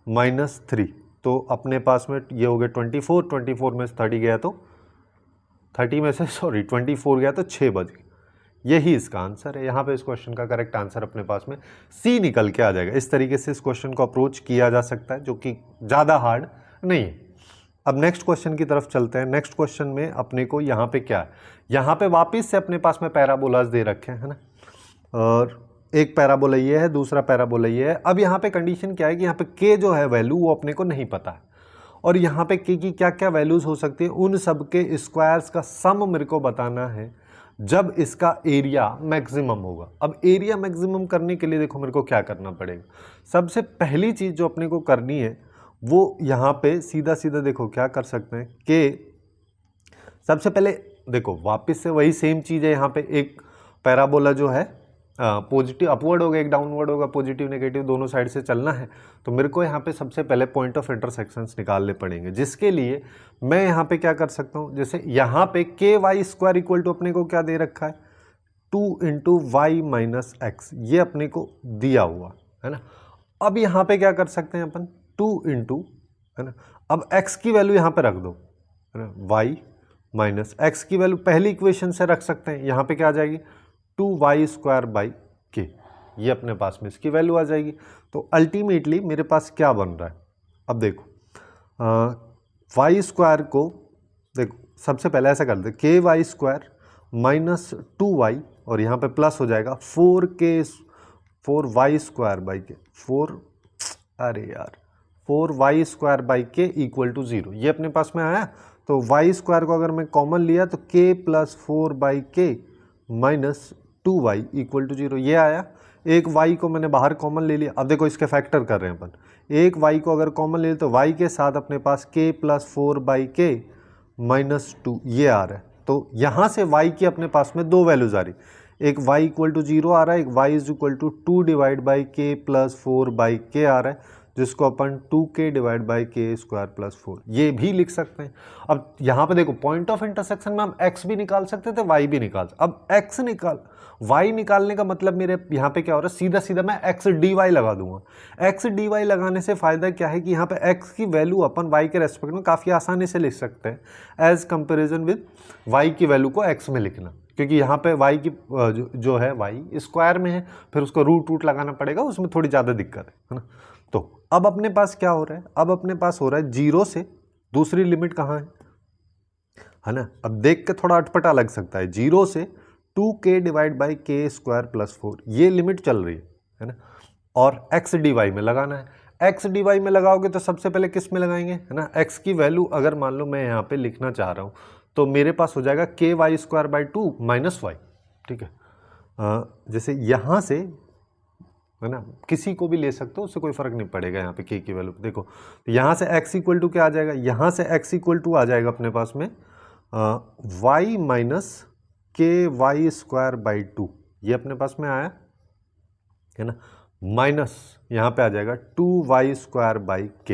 -3, तो अपने पास में ये हो गया 24 में से 30 गया तो 30 में से 24 गया तो 6 बज गए। यही इसका आंसर है। यहाँ पे इस क्वेश्चन का करेक्ट आंसर अपने पास में सी निकल के आ जाएगा। इस तरीके से इस क्वेश्चन को अप्रोच किया जा सकता है, जो कि ज़्यादा हार्ड नहीं है। अब नेक्स्ट क्वेश्चन की तरफ चलते हैं। नेक्स्ट क्वेश्चन में अपने को यहाँ पे क्या है, यहाँ पे वापस से अपने पास में पैराबोलाज दे रखे हैं, है ना, और एक पैराबोला ये है, दूसरा पैराबोला ये है। अब यहाँ पे कंडीशन क्या है कि यहाँ पे के जो है वैल्यू वो अपने को नहीं पता है और यहाँ पे के की क्या क्या वैल्यूज हो सकती है, उन सब के स्क्वायर्स का सम मेरे को बताना है जब इसका एरिया मैक्सिमम होगा। अब एरिया मैक्सिमम करने के लिए देखो मेरे को क्या करना पड़ेगा। सबसे पहली चीज़ जो अपने को करनी है वो यहाँ पे सीधा सीधा देखो क्या कर सकते हैं कि सबसे पहले देखो वापस से वही सेम चीज़ है। यहाँ पे एक पैराबोला जो है पॉजिटिव अपवर्ड होगा, एक डाउनवर्ड होगा, पॉजिटिव नेगेटिव दोनों साइड से चलना है, तो मेरे को यहाँ पे सबसे पहले पॉइंट ऑफ इंटरसेक्शंस निकालने पड़ेंगे, जिसके लिए मैं यहाँ पे क्या कर सकता हूँ, जैसे यहाँ पे के वाई स्क्वायर इक्वल टू अपने को क्या दे रखा है 2 इंटू वाई माइनस एक्स, ये अपने को दिया हुआ है ना। अब यहाँ पे क्या कर सकते हैं अपन 2 इंटू, है ना, अब x की वैल्यू यहाँ पे रख दो, है ना, y माइनस एक्स की वैल्यू पहली इक्वेशन से रख सकते हैं, यहाँ पे क्या आ जाएगी 2y स्क्वायर बाई के, ये अपने पास में इसकी वैल्यू आ जाएगी। तो अल्टीमेटली मेरे पास क्या बन रहा है, अब देखो y स्क्वायर को देखो सबसे पहले ऐसा कर दे के वाई स्क्वायर माइनस 2y और यहाँ पे प्लस हो जाएगा 4y स्क्वायर बाई के 4y स्क्वायर बाई के इक्वल टू 0, ये अपने पास में आया। तो y स्क्वायर को अगर मैं कॉमन लिया तो k प्लस 4/k माइनस 2y इक्वल टू 0, ये आया। एक y को मैंने बाहर कॉमन ले लिया। अब देखो इसके फैक्टर कर रहे हैं अपन, एक y को अगर कॉमन ले लिया तो y के साथ अपने पास k प्लस 4/k माइनस 2 ये आ रहा है। तो यहाँ से y की अपने पास में दो वैल्यूज आ रही, एक y इक्वल टू 0 आ रहा है, एक y is equal to 2 divide by k plus 4/k आ रहा है, जिसको अपन 2k divide by K square plus 4 ये भी लिख सकते हैं। अब यहाँ पे देखो पॉइंट ऑफ इंटरसेक्शन में हम x भी निकाल सकते थे, y भी निकाल, अब x y निकालने का मतलब मेरे यहाँ पे क्या हो रहा है, सीधा सीधा मैं x dy लगा दूंगा। x dy लगाने से फायदा क्या है कि यहाँ पे x की वैल्यू अपन y के रेस्पेक्ट में काफ़ी आसानी से लिख सकते हैं एज कंपेरिजन विद y की वैल्यू को x में लिखना, क्योंकि यहाँ पे y की जो है y स्क्वायर में है, फिर उसको रूट लगाना पड़ेगा, उसमें थोड़ी ज़्यादा दिक्कत है ना। तो अब अपने पास क्या हो रहा है, अब अपने पास हो रहा है 0 से दूसरी लिमिट कहाँ है ना। अब देख के थोड़ा अटपटा लग सकता है, 0 से 2k divide by K square plus 4 ये लिमिट चल रही है ना, और x dy में लगाना है। x dy में लगाओगे तो सबसे पहले किस में लगाएंगे, है ना, x की वैल्यू अगर मान लो मैं यहाँ पे लिखना चाह रहा हूँ तो मेरे पास हो जाएगा K Y square by 2 minus Y, ठीक है। जैसे यहाँ से, है ना, किसी को भी ले सकते हो, उससे कोई फर्क नहीं पड़ेगा। यहाँ पे के की वैल्यू देखो, तो यहाँ से x इक्वल टू क्या आ जाएगा, यहाँ से x इक्वल टू आ जाएगा अपने पास में y माइनस के वाई स्क्वायर बाई 2, ये अपने पास में आया है ना, माइनस यहाँ पे आ जाएगा 2y स्क्वायर बाई के,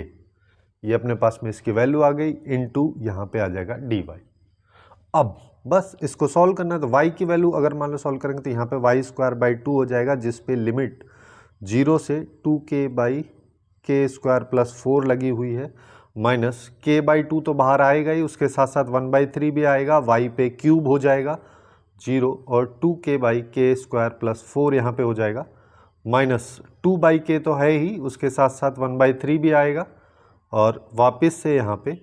ये अपने पास में इसकी वैल्यू आ गई, इनटू यहाँ पे आ जाएगा dy। अब बस इसको सॉल्व करना है, तो y की वैल्यू अगर मान लो सॉल्व करेंगे तो यहाँ पे वाई स्क्वायर बाई 2 हो जाएगा, जिस पे लिमिट 0 से 2k by K square plus 4 लगी हुई है, माइनस k बाई 2 तो बाहर आएगा ही, उसके साथ साथ 1/3 भी आएगा, y पे क्यूब हो जाएगा 0 और 2k by K square plus 4 यहाँ पे हो जाएगा, माइनस 2 बाई के तो है ही, उसके साथ साथ 1/3 भी आएगा और वापस से यहाँ पे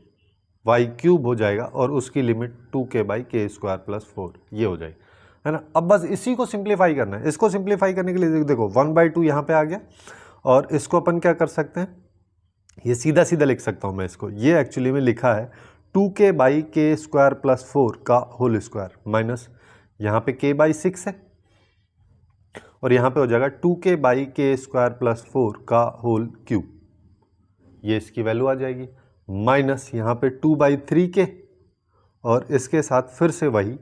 वाई क्यूब हो जाएगा और उसकी limit 2k by K square plus 4 ये हो जाएगी, है ना। अब बस इसी को सिंप्लीफाई करना है। इसको सिंप्लीफाई करने के लिए देखो 1/2 यहाँ पे आ गया और इसको अपन क्या कर सकते हैं, ये सीधा सीधा लिख सकता हूँ मैं इसको, ये एक्चुअली में लिखा है 2k by K square plus 4 का होल स्क्वायर, माइनस यहाँ पे k बाई 6 है और यहाँ पे हो जाएगा 2k by K square plus 4 का होल क्यूब, ये इसकी वैल्यू आ जाएगी, माइनस यहाँ पे 2/3k और इसके साथ फिर से वही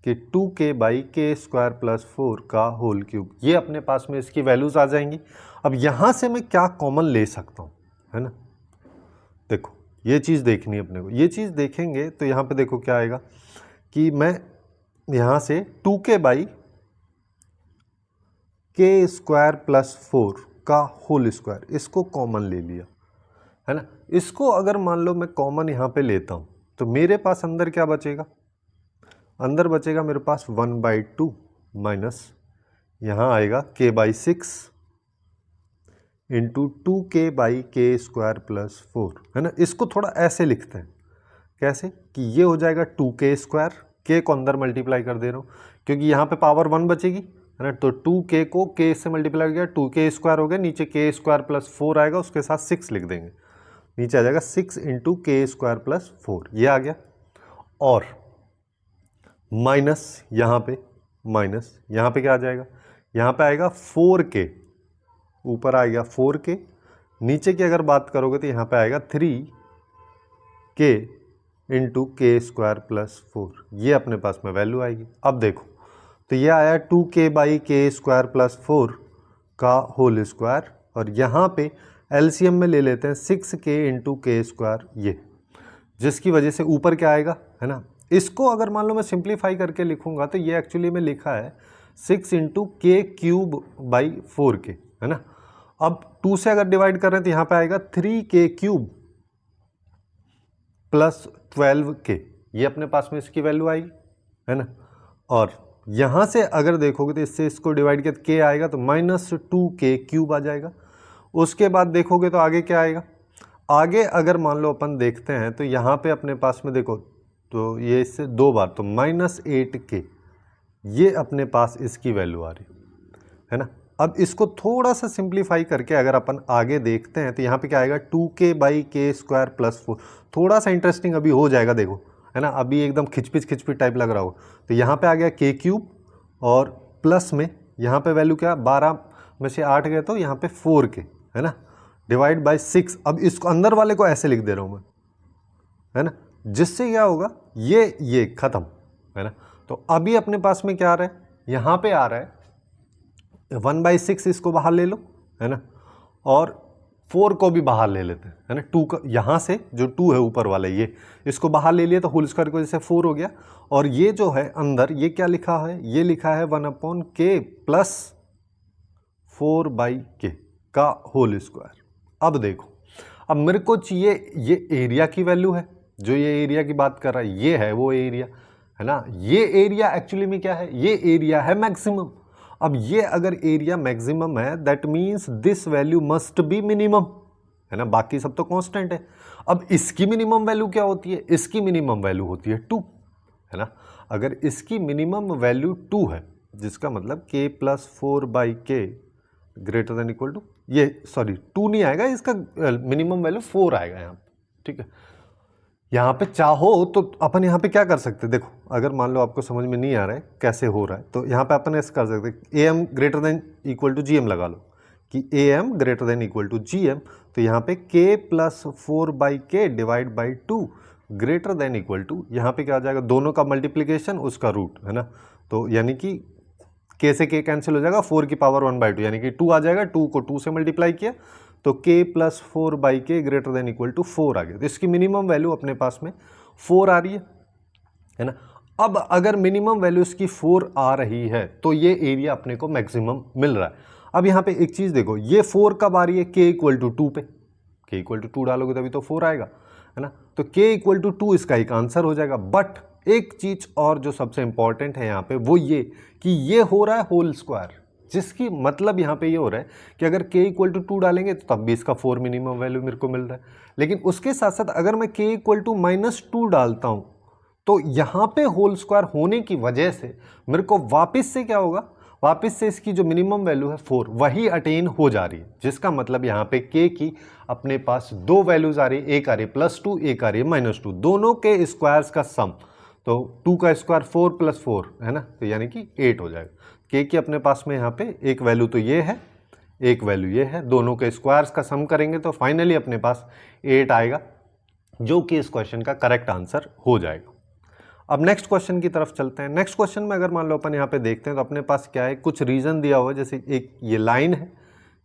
कि 2k by K square plus 4 का होल क्यूब, ये अपने पास में इसकी वैल्यूज आ जाएंगी। अब यहाँ से मैं क्या कॉमन ले सकता हूँ, है ना। देखो ये चीज़ देखनी है अपने को, ये चीज़ देखेंगे तो यहाँ पे देखो क्या आएगा कि मैं यहाँ से 2k by K square plus 4 का होल स्क्वायर इसको कॉमन ले लिया, है ना। इसको अगर मान लो मैं कॉमन यहाँ पे लेता हूँ तो मेरे पास अंदर क्या बचेगा, अंदर बचेगा मेरे पास 1/2 माइनस यहाँ आएगा k by 6 into 2k by K square plus 4, है ना। इसको थोड़ा ऐसे लिखते हैं, कैसे कि ये हो जाएगा 2k स्क्वायर, k को अंदर मल्टीप्लाई कर दे रहा हूँ क्योंकि यहाँ पे पावर 1 बचेगी, है ना। तो 2k को k से मल्टीप्लाई किया 2k स्क्वायर हो गया, नीचे k स्क्वायर प्लस 4 आएगा, उसके साथ 6 लिख देंगे, नीचे आ जाएगा 6 इंटू के स्क्वायर प्लस 4, ये आ गया। और माइनस यहाँ पे क्या आ जाएगा, यहाँ पे आएगा 4k, ऊपर आएगा 4k, नीचे की अगर बात करोगे तो यहाँ पे आएगा 3k इंटू के स्क्वायर प्लस 4, ये अपने पास में वैल्यू आएगी। अब देखो तो ये आया 2k by K square plus 4 का होल स्क्वायर और यहाँ पे एलसीएम में ले लेते हैं 6k इंटू के स्क्वायर, ये जिसकी वजह से ऊपर क्या आएगा, है ना। इसको अगर मान लो मैं सिंप्लीफाई करके लिखूंगा तो ये एक्चुअली में लिखा है 6 इंटू के क्यूब बाई 4k, है ना। अब 2 से अगर डिवाइड कर रहे हैं तो यहाँ पे आएगा 3k क्यूब प्लस 12k, ये अपने पास में इसकी वैल्यू आएगी, है ना। और यहाँ से अगर देखोगे तो इससे इसको डिवाइड किया तो k आएगा तो माइनस 2k क्यूब आ जाएगा। उसके बाद देखोगे तो आगे क्या आएगा, आगे अगर मान लो अपन देखते हैं तो यहाँ पे अपने पास में देखो तो ये इससे 2 बार तो माइनस 8k, ये अपने पास इसकी वैल्यू आ रही है ना। अब इसको थोड़ा सा सिंप्लीफाई करके अगर अपन आगे देखते हैं तो यहाँ पे क्या आएगा 2k by K square plus 4, थोड़ा सा इंटरेस्टिंग अभी हो जाएगा देखो, है ना। अभी एकदम खिचपिच टाइप लग रहा हो तो यहाँ पे आ गया k क्यूब और प्लस में यहाँ पे वैल्यू क्या 12 में से 8 गए तो यहाँ पे 4k, है ना, डिवाइड बाय 6। अब इसको अंदर वाले को ऐसे लिख दे रहा हूँ मैं, है ना, जिससे क्या होगा ये खत्म, है ना। तो अभी अपने पास में क्या आ रहा है, यहाँ पे आ रहा है 1/6, इसको बाहर ले लो, है ना, और 4 को भी बाहर ले लेते हैं, है ना। 2 का यहाँ से जो 2 है ऊपर वाला ये इसको बाहर ले लिया तो होल स्क्वायर की वजह से 4 हो गया। और ये जो है अंदर ये क्या लिखा है, ये लिखा है 1/k प्लस 4/k का होल स्क्वायर। अब देखो, अब मेरे को चाहिए ये एरिया की वैल्यू है, जो ये एरिया की बात कर रहा है ये है वो एरिया, है ना। ये एरिया एक्चुअली में क्या है, ये एरिया है मैक्सिमम। अब ये अगर एरिया मैक्सिमम है that means this value must be minimum, है ना, बाकी सब तो कांस्टेंट है। अब इसकी मिनिमम वैल्यू क्या होती है, इसकी मिनिमम वैल्यू होती है 2, है ना। अगर इसकी मिनिमम वैल्यू 2 है जिसका मतलब k plus 4/k greater than equal to, ये सॉरी 2 नहीं आएगा, इसका मिनिमम वैल्यू 4 आएगा यहाँ पे, ठीक है। यहाँ पे चाहो तो अपन यहाँ पे क्या कर सकते हैं, देखो अगर मान लो आपको समझ में नहीं आ रहा है कैसे हो रहा है तो यहाँ पे अपन ऐसे कर सकते हैं am greater than equal to gm लगा लो कि am greater than equal to gm, तो यहाँ पे k plus 4/k divide by 2 greater than equal to, यहाँ पे क्या आ जाएगा, दोनों का मल्टीप्लीकेशन उसका रूट, है ना। तो यानी कि k से k कैंसिल हो जाएगा, 4 की पावर 1/2 यानी कि 2 आ जाएगा, 2 को 2 से मल्टीप्लाई किया तो k plus 4/k greater than equal to 4 आ गया। तो इसकी मिनिमम वैल्यू अपने पास में 4 आ रही है। है ना। अब अगर मिनिमम वैल्यू इसकी 4 आ रही है तो ये एरिया अपने को मैक्सिमम मिल रहा है। अब यहाँ पे एक चीज़ देखो, ये 4 कब आ रही है, k इक्वल टू 2 पे, k इक्वल टू 2 डालोगे तभी तो 4 आएगा, है ना। तो k इक्वल टू 2 इसका एक आंसर हो जाएगा। बट एक चीज़ और जो सबसे इंपॉर्टेंट है यहाँ पे वो ये कि ये हो रहा है होल स्क्वायर, जिसकी मतलब यहाँ पे ये हो रहा है कि अगर k इक्वल टू 2 डालेंगे तो तब भी इसका 4 मिनिमम वैल्यू मेरे को मिल रहा है। लेकिन उसके साथ साथ अगर मैं k इक्वल टू -2 डालता हूँ तो यहाँ पे होल स्क्वायर होने की वजह से मेरे को वापस से क्या होगा, वापस से इसकी जो मिनिमम वैल्यू है 4 वही अटेन हो जा रही है, जिसका मतलब यहाँ पे k की अपने पास दो वैल्यूज आ रही है, एक आ रही है +2, एक आ रही है -2, दोनों के स्क्वायर्स का सम, तो 2 का स्क्वायर 4 + 4 है ना, तो यानी कि 8 हो जाएगा। k की अपने पास में यहाँ पे एक वैल्यू तो ये है, एक वैल्यू ये है, दोनों के स्क्वायर्स का सम करेंगे तो फाइनली अपने पास 8 आएगा, जो कि इस क्वेश्चन का करेक्ट आंसर हो जाएगा। अब नेक्स्ट क्वेश्चन की तरफ चलते हैं। नेक्स्ट क्वेश्चन में अगर मान लो अपन यहाँ पे देखते हैं तो अपने पास क्या है, कुछ रीजन दिया हुआ है, जैसे एक ये लाइन है,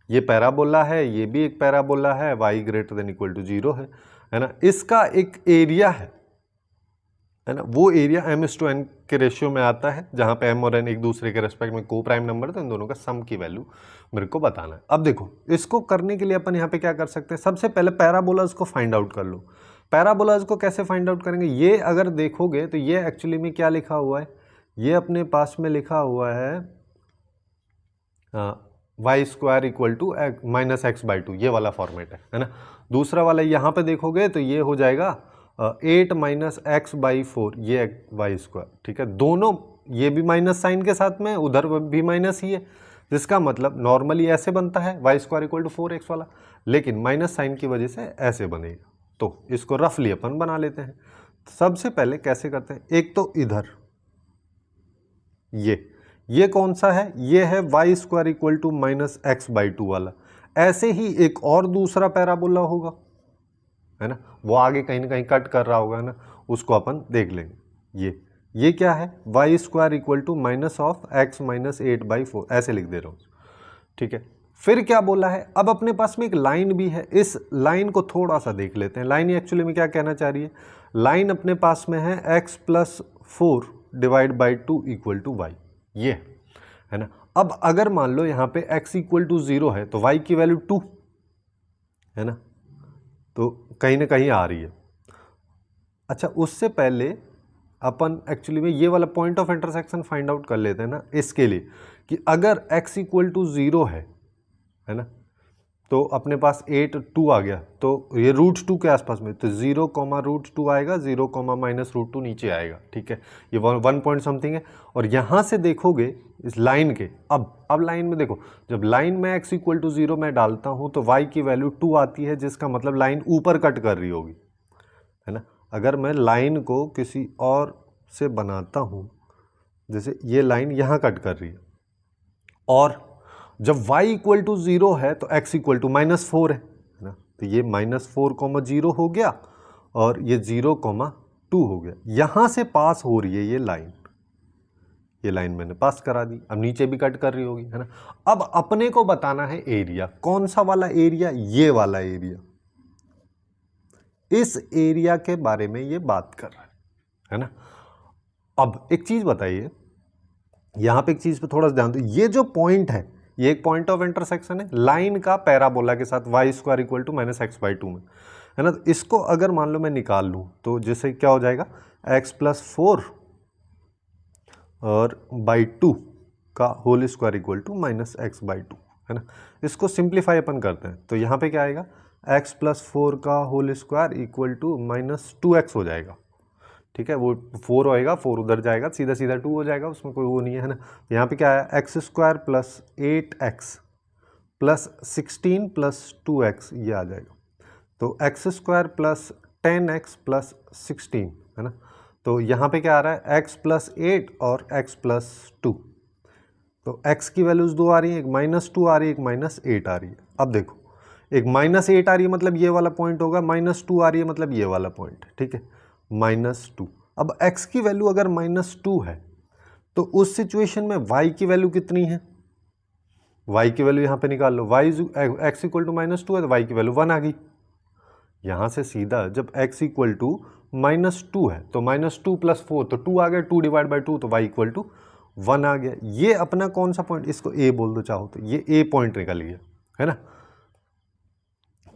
ये पैराबोला है, ये भी एक पैराबोला है, y > 0 है ना। इसका एक एरिया है ना, वो एरिया m/n के रेशियो में आता है, जहाँ पे m और n एक दूसरे के रेस्पेक्ट में को प्राइम नंबर है, तो इन दोनों का सम की वैल्यू मेरे को बताना है। अब देखो, इसको करने के लिए अपन यहाँ पे क्या कर सकते हैं, सबसे पहले पैराबोलाज को फाइंड आउट कर लो। पैराबोलाज को कैसे फाइंड आउट करेंगे, ये अगर देखोगे तो ये एक्चुअली में क्या लिखा हुआ है, ये अपने पास में लिखा हुआ है y² = -x/2, ये वाला फॉर्मेट है ना। दूसरा वाला यहाँ पे देखोगे तो ये हो जाएगा 8 - x/4, ये y², ठीक है। दोनों ये भी माइनस साइन के साथ में, उधर भी माइनस ही है, जिसका मतलब नॉर्मली ऐसे बनता है y² = 4x वाला, लेकिन माइनस साइन की वजह से ऐसे बनेगा। तो इसको रफली अपन बना लेते हैं। सबसे पहले कैसे करते हैं, एक तो इधर ये कौन सा है, ये है y² = -x/2 वाला। ऐसे ही एक और दूसरा पैराबोला होगा, है ना, वो आगे कहीं ना कहीं कट कर रहा होगा, है ना, उसको अपन देख लेंगे। ये क्या है, y² = -x - 8/4, ऐसे लिख दे रहा हूँ, ठीक है। फिर क्या बोला है, अब अपने पास में एक लाइन भी है, इस लाइन को थोड़ा सा देख लेते हैं। लाइन एक्चुअली में क्या कहना चाह रही है, लाइन अपने पास में है x + 4 / 2 = y, ये है ना। अब अगर मान लो यहाँ पे x = 0 है तो y की वैल्यू 2 है ना, तो कहीं ना कहीं आ रही है। अच्छा, उससे पहले अपन एक्चुअली में ये वाला point of intersection find out कर लेते हैं ना, इसके लिए कि अगर x = 0 है ना, तो अपने पास 8 2 आ गया, तो ये √2 के आसपास में, तो 0, √2 आएगा, 0, -√2 नीचे आएगा, ठीक है। ये 1 पॉइंट समथिंग है। और यहाँ से देखोगे इस लाइन के, अब लाइन में देखो, जब लाइन में x = 0 मैं डालता हूँ तो y की वैल्यू 2 आती है, जिसका मतलब लाइन ऊपर कट कर रही होगी, है ना। अगर मैं लाइन को किसी और से बनाता हूँ, जैसे ये लाइन यहाँ कट कर रही है, और जब y = 0 है तो x = -4 है ना, तो ये -4, 0 हो गया, और ये 0, 2 हो गया। यहाँ से पास हो रही है ये लाइन मैंने पास करा दी, अब नीचे भी कट कर रही होगी, है ना। अब अपने को बताना है एरिया, कौन सा वाला एरिया, ये वाला एरिया, इस एरिया के बारे में ये बात कर रहा है ना। अब एक चीज बताइए, यहां पे एक चीज पे थोड़ा सा ध्यान दो, ये जो पॉइंट है, ये एक पॉइंट ऑफ इंटरसेक्शन है लाइन का पैराबोला के साथ, y² = -x/2 में, है ना। तो इसको अगर मान लो मैं निकाल लूं तो जैसे क्या हो जाएगा, x + 4 और /2 का होल स्क्वायर = -x/2, है ना। इसको सिंप्लीफाई अपन करते हैं तो यहाँ पे क्या आएगा, x + 4 का होल स्क्वायर = -2x हो जाएगा, ठीक है। वो 4 होएगा, 4 उधर जाएगा, सीधा सीधा 2 हो जाएगा, उसमें कोई वो नहीं है ना। तो यहाँ पे क्या आया, x² + 8x + 16 + 2x, ये आ जाएगा। तो x² + 10x + 16, है ना। तो यहाँ पे क्या आ रहा है, x + 8 और x + 2, तो x की वैल्यूज 2 आ रही है, एक -2 आ रही है, एक -8 आ रही है। अब देखो, एक -8 आ रही है मतलब ये वाला पॉइंट होगा, -2 आ रही है मतलब ये वाला पॉइंट, ठीक है, -2। अब x की वैल्यू अगर -2 है तो उस सिचुएशन में y की वैल्यू कितनी है, y की वैल्यू यहाँ पे निकाल लो, x = -2 है तो y की वैल्यू 1 आ गई, यहाँ से सीधा जब x इक्वल टू -2 है तो -2 + 4 तो 2 आ गया, 2 डिवाइड बाई 2 तो y इक्वल टू 1 आ गया। ये अपना कौन सा पॉइंट, इसको a बोल दो चाहो तो, ये a पॉइंट निकल गया है ना,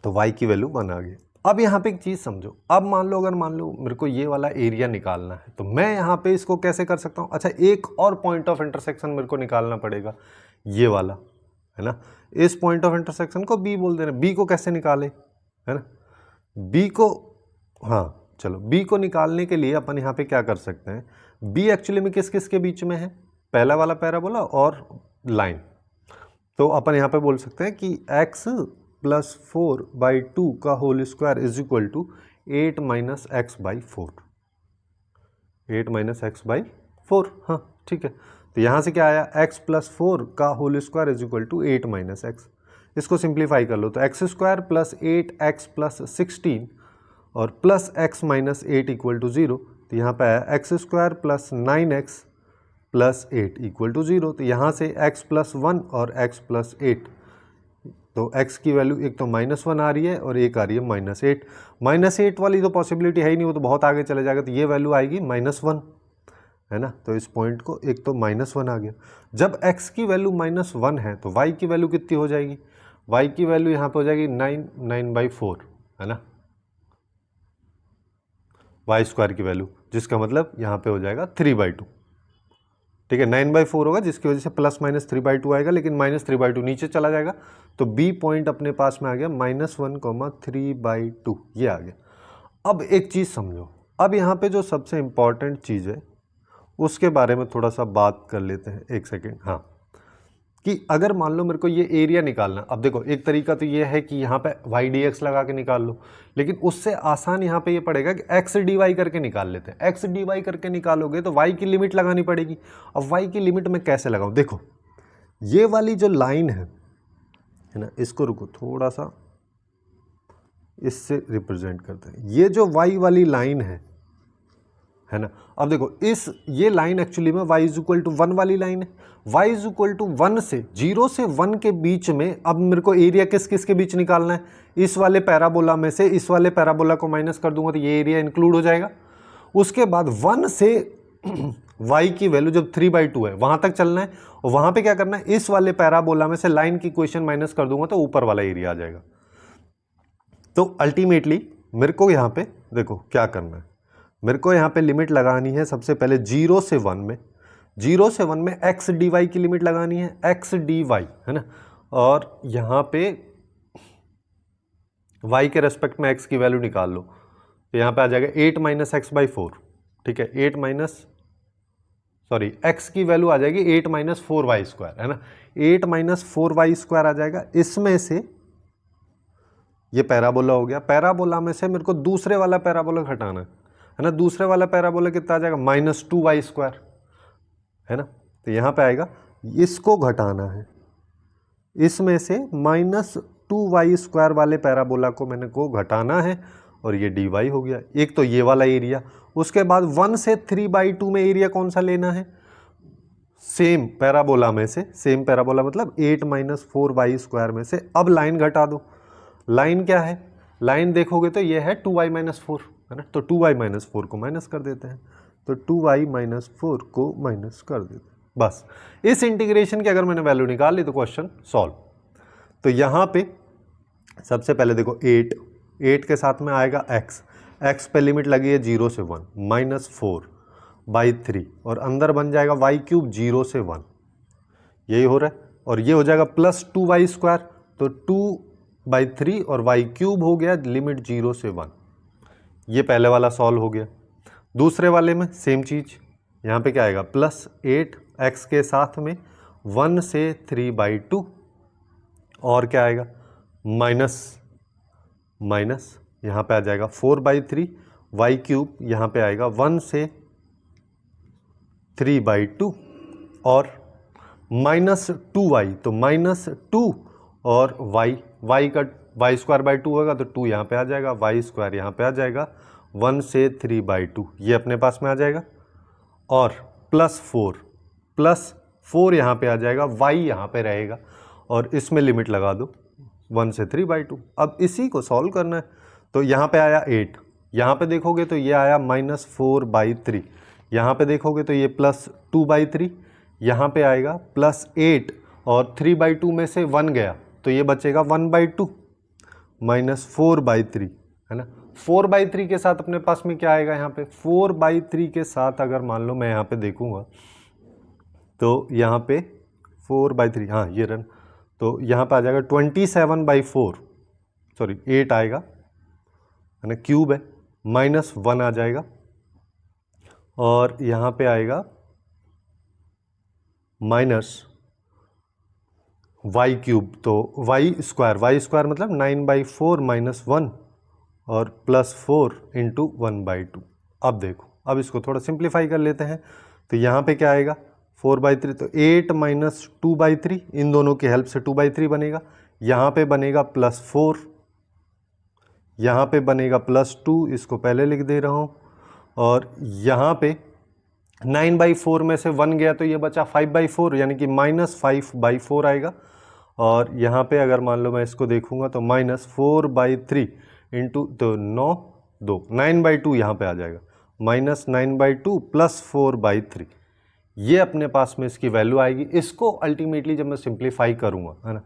तो y की वैल्यू 1 आ गई। अब यहाँ पे एक चीज़ समझो, अब मान लो, अगर मान लो मेरे को ये वाला एरिया निकालना है तो मैं यहाँ पे इसको कैसे कर सकता हूँ, अच्छा एक और पॉइंट ऑफ इंटरसेक्शन मेरे को निकालना पड़ेगा, ये वाला है ना, इस पॉइंट ऑफ इंटरसेक्शन को b बोल देना। b को कैसे निकाले, है ना, b को, हाँ चलो b को निकालने के लिए अपन यहाँ पे क्या कर सकते हैं, b एक्चुअली में किस किस के बीच में है, पहला वाला पैराबोला और लाइन, तो अपन यहाँ पे बोल सकते हैं कि x + 4/2 का whole square is equal to 8 - x/4, 8 - x/4, हाँ ठीक है। तो यहाँ से क्या आया, x + 4 का whole square is equal to 8 - x, इसको सिंप्लीफाई कर लो तो x² + 8x + 16 और प्लस x - 8 इक्वल टू 0, तो यहाँ पे आया x² + 9x + 8 इक्वल टू 0, तो यहाँ से x + 1 और x + 8, तो x की वैल्यू एक तो -1 आ रही है और एक आ रही है -8, -8 वाली तो पॉसिबिलिटी है ही नहीं, वो तो बहुत आगे चले जाएगा, तो ये वैल्यू आएगी -1, है ना, तो इस पॉइंट को एक तो -1 आ गया। जब x की वैल्यू -1 है तो y की वैल्यू कितनी हो जाएगी, y की वैल्यू यहाँ पे हो जाएगी 9/4, है ना, y² की वैल्यू, जिसका मतलब यहाँ पे हो जाएगा 3/2, ठीक है, 9/4 होगा जिसकी वजह से ± 3/2 आएगा, लेकिन -3/2 नीचे चला जाएगा, तो B पॉइंट अपने पास में आ गया -1, 3/2, ये आ गया। अब एक चीज़ समझो, अब यहाँ पे जो सबसे इम्पॉर्टेंट चीज़ है उसके बारे में थोड़ा सा बात कर लेते हैं, एक सेकेंड, हाँ, कि अगर मान लो मेरे को ये एरिया निकालना, अब देखो एक तरीका तो ये है कि यहाँ पे y dx लगा के निकाल लो, लेकिन उससे आसान यहाँ पे ये पड़ेगा कि x dy करके निकाल लेते हैं। x dy करके निकालोगे तो y की लिमिट लगानी पड़ेगी। अब y की लिमिट मैं कैसे लगाऊं, देखो ये वाली जो लाइन है ना, इसको रुको थोड़ा सा, इससे रिप्रेजेंट करते हैं, ये जो y वाली लाइन है ना, अब देखो ये लाइन एक्चुअली में y = 1 वाली लाइन है, y = 1 से 0 से 1 के बीच में अब मेरे को एरिया किस किस के बीच निकालना है, इस वाले पैराबोला में से इस वाले पैराबोला को माइनस कर दूंगा तो ये एरिया इंक्लूड हो जाएगा। उसके बाद 1 से y की वैल्यू जब 3/2 है वहां तक चलना है, और वहां पे क्या करना है, इस वाले पैराबोला में से लाइन की इक्वेशन माइनस कर दूंगा तो ऊपर वाला एरिया आ जाएगा। तो अल्टीमेटली मेरे को यहाँ पे देखो क्या करना है, मेरे को यहाँ पे लिमिट लगानी है सबसे पहले 0 से 1 में, 0 से 1 में x dy की लिमिट लगानी है, x dy, है ना, और यहाँ पे y के रेस्पेक्ट में x की वैल्यू निकाल लो, तो यहाँ पे आ जाएगा 8 - x/4, ठीक है, x की वैल्यू आ जाएगी 8 - 4y², है ना, 8 - 4y² आ जाएगा। इसमें से ये पैराबोला हो गया, पैराबोला में से मेरे को दूसरे वाला पैराबोला घटाना है ना, दूसरे वाला पैराबोला कितना आ जाएगा, -2y², है ना, तो यहाँ पे आएगा, इसको घटाना है, इसमें से -2y² वाले पैराबोला को मैंने को घटाना है, और ये dy हो गया। एक तो ये वाला एरिया, उसके बाद 1 से 3/2 में एरिया कौन सा लेना है, सेम पैराबोला में से, सेम पैराबोला मतलब 8 - 4y² में से। अब लाइन घटा दो, लाइन क्या है, लाइन देखोगे तो ये है 2y - 4, है ना, तो 2y - 4 को माइनस कर देते हैं, तो 2y - 4 को माइनस कर देते हैं, बस। इस इंटीग्रेशन की अगर मैंने वैल्यू निकाल ली तो क्वेश्चन सॉल्व। तो यहाँ पे सबसे पहले देखो 8 के साथ में आएगा x पे लिमिट लगी है 0 से 1, -4/3, और अंदर बन जाएगा y³ 0 से 1, यही हो रहा है, और ये हो जाएगा +2y², तो 2/3 और y³ हो गया लिमिट 0 से 1, ये पहले वाला सॉल्व हो गया। दूसरे वाले में सेम चीज़, यहाँ पे क्या आएगा, +8 x के साथ में 1 से 3/2, और क्या आएगा, माइनस यहाँ पे आ जाएगा 4/3, y³ यहाँ पे आएगा 1 से 3/2, और -2y, तो -2 और y का y²/2 होगा तो 2 यहाँ पे आ जाएगा, y² यहाँ पे आ जाएगा 1 से 3/2, ये अपने पास में आ जाएगा, और +4 यहाँ पे आ जाएगा, y यहाँ पे रहेगा, और इसमें लिमिट लगा दो 1 से 3/2। अब इसी को सॉल्व करना है, तो यहाँ पे आया 8, यहाँ पे देखोगे तो ये आया -4/3, यहाँ पे देखोगे तो ये +2/3, यहाँ पे आएगा +8 और 3/2 में से 1 गया तो ये बचेगा 1/2 -4/3, है ना। 4/3 के साथ अपने पास में क्या आएगा, यहाँ पे 4/3 के साथ अगर मान लो मैं यहाँ पे देखूंगा तो यहाँ पे 4/3, हाँ ये रन, तो यहाँ पे आ जाएगा 27/4, सॉरी 8 आएगा, है ना, क्यूब है, -1 आ जाएगा और यहाँ पे आएगा -y³ तो y² मतलब 9/4 -1 और +4 × 1/2। अब देखो, अब इसको थोड़ा सिंप्लीफाई कर लेते हैं तो यहाँ पे क्या आएगा 4/3, तो 8 - 2/3, इन दोनों की हेल्प से 2/3 बनेगा, यहाँ पे बनेगा +4, यहाँ पे बनेगा +2, इसको पहले लिख दे रहा हूँ, और यहाँ पे 9/4 में से 1 गया तो ये बचा 5/4 यानी कि -5/4 आएगा, और यहाँ पे अगर मान लो मैं इसको देखूंगा तो -4/3 इंटू तो 9/2 यहाँ पे आ जाएगा, -9/2 + 4/3, ये अपने पास में इसकी वैल्यू आएगी। इसको अल्टीमेटली जब मैं सिंप्लीफाई करूँगा, है ना,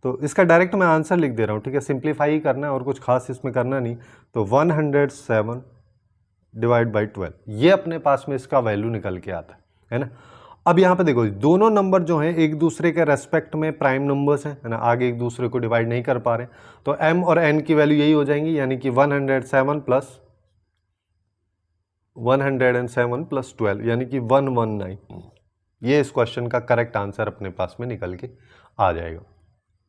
तो इसका डायरेक्ट मैं आंसर लिख दे रहा हूँ, ठीक है, सिंप्लीफाई ही करना है और कुछ खास इसमें करना नहीं, तो 107/12 ये अपने पास में इसका वैल्यू निकल के आता है ना। अब यहाँ पे देखो दोनों नंबर जो हैं एक दूसरे के रेस्पेक्ट में प्राइम नंबर्स हैं, है ना, आगे एक दूसरे को डिवाइड नहीं कर पा रहे, तो m और n की वैल्यू यही हो जाएंगी, यानी कि 107 + 12 यानी कि 119, ये इस क्वेश्चन का करेक्ट आंसर अपने पास में निकल के आ जाएगा।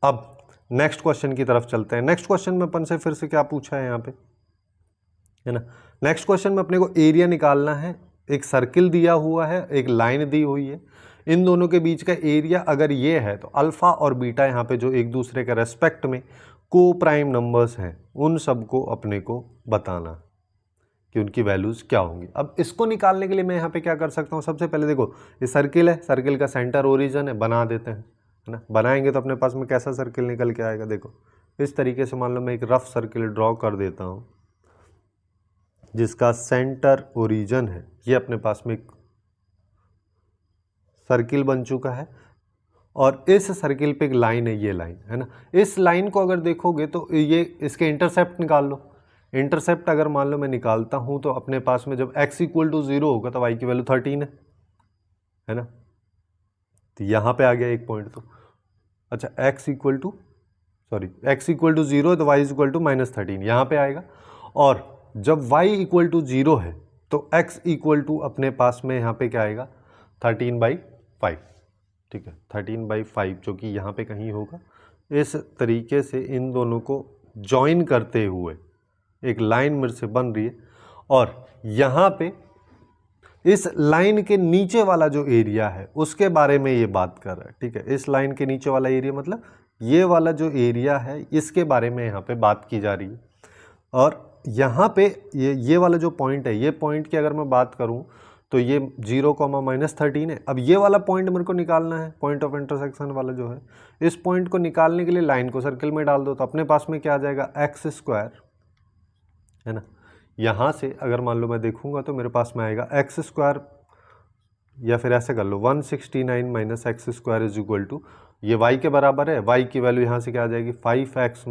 अब नेक्स्ट क्वेश्चन की तरफ चलते हैं। नेक्स्ट क्वेश्चन में अपन से फिर से क्या पूछा है यहाँ पे, है ना, नेक्स्ट क्वेश्चन में अपने को एरिया निकालना है, एक सर्किल दिया हुआ है, एक लाइन दी हुई है, इन दोनों के बीच का एरिया अगर ये है तो अल्फा और बीटा यहाँ पे जो एक दूसरे के रेस्पेक्ट में को प्राइम नंबर्स हैं उन सबको अपने को बताना कि उनकी वैल्यूज़ क्या होंगी। अब इसको निकालने के लिए मैं यहाँ पे क्या कर सकता हूँ, सबसे पहले देखो ये सर्किल है, सर्किल का सेंटर ओरिजिन है, बना देते हैं, है ना, बनाएंगे तो अपने पास में कैसा सर्किल निकल के आएगा, देखो इस तरीके से मान लो मैं एक रफ सर्किल ड्रॉ कर देता हूँ जिसका सेंटर ओरिजिन है, ये अपने पास में एक सर्किल बन चुका है और इस सर्किल पे एक लाइन है, ये लाइन, है ना, इस लाइन को अगर देखोगे तो ये इसके इंटरसेप्ट निकाल लो, इंटरसेप्ट अगर मान लो मैं निकालता हूँ तो अपने पास में जब x = 0 होगा तो y की वैल्यू 13 है ना, तो यहाँ पे आ गया एक पॉइंट, तो अच्छा x = 0 है तो y = -13 यहाँ पे आएगा, और जब y = 0 है तो x = अपने पास में यहाँ पे क्या आएगा 13/5, ठीक है, 13/5 जो कि यहाँ पे कहीं होगा। इस तरीके से इन दोनों को जॉइन करते हुए एक लाइन मेरे से बन रही है, और यहाँ पे इस लाइन के नीचे वाला जो एरिया है उसके बारे में ये बात कर रहा है, ठीक है, इस लाइन के नीचे वाला एरिया मतलब ये वाला जो एरिया है इसके बारे में यहाँ पे बात की जा रही है, और यहाँ पे ये वाला जो पॉइंट है, ये पॉइंट की अगर मैं बात करूँ तो ये 0, -13 है। अब ये वाला पॉइंट मेरे को निकालना है, पॉइंट ऑफ इंटरसेक्शन वाला जो है, इस पॉइंट को निकालने के लिए लाइन को सर्किल में डाल दो तो अपने पास में क्या आ जाएगा x², है ना, यहाँ से अगर मान लो मैं देखूंगा तो मेरे पास में आएगा x², या फिर ऐसे कर लो 169 - x² ये y के बराबर है, y की वैल्यू यहाँ से क्या आ जाएगी 5x -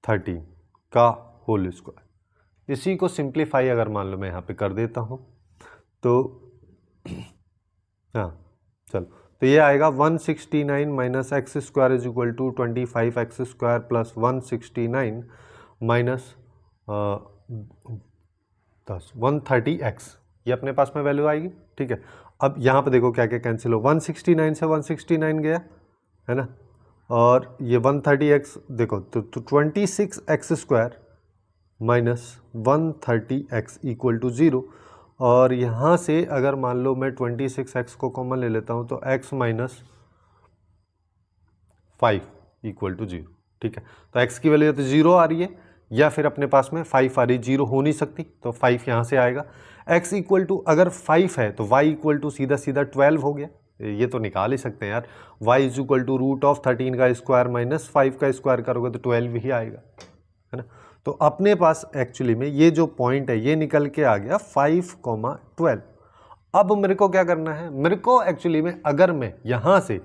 13 का होल स्क्वायर। इसी को सिंप्लीफाई अगर मान लो मैं यहाँ पे कर देता हूँ तो हाँ चलो, तो ये आएगा 169 - x² = 25x² + 169 - 130x, ये अपने पास में वैल्यू आएगी, ठीक है। अब यहाँ पे देखो क्या क्या कैंसिल हो, 169 से 169 गया, है ना, और ये 130x देखो तो 26x² - 130x = 0, और यहाँ से अगर मान लो मैं 26x को कॉमन ले लेता हूँ तो x - 5 = 0, ठीक है, तो x की वैल्यू तो 0 आ रही है या फिर अपने पास में 5 आ रही, 0 हो नहीं सकती तो 5 यहाँ से आएगा। x = अगर 5 है तो y = सीधा सीधा 12 हो गया, ये तो निकाल ही सकते हैं यार, y = √13 का स्क्वायर - 5 का स्क्वायर करोगे तो 12 ही आएगा, है ना, तो अपने पास एक्चुअली में ये जो पॉइंट है ये निकल के आ गया 5,12। अब मेरे को क्या करना है, मेरे को एक्चुअली में अगर मैं यहां से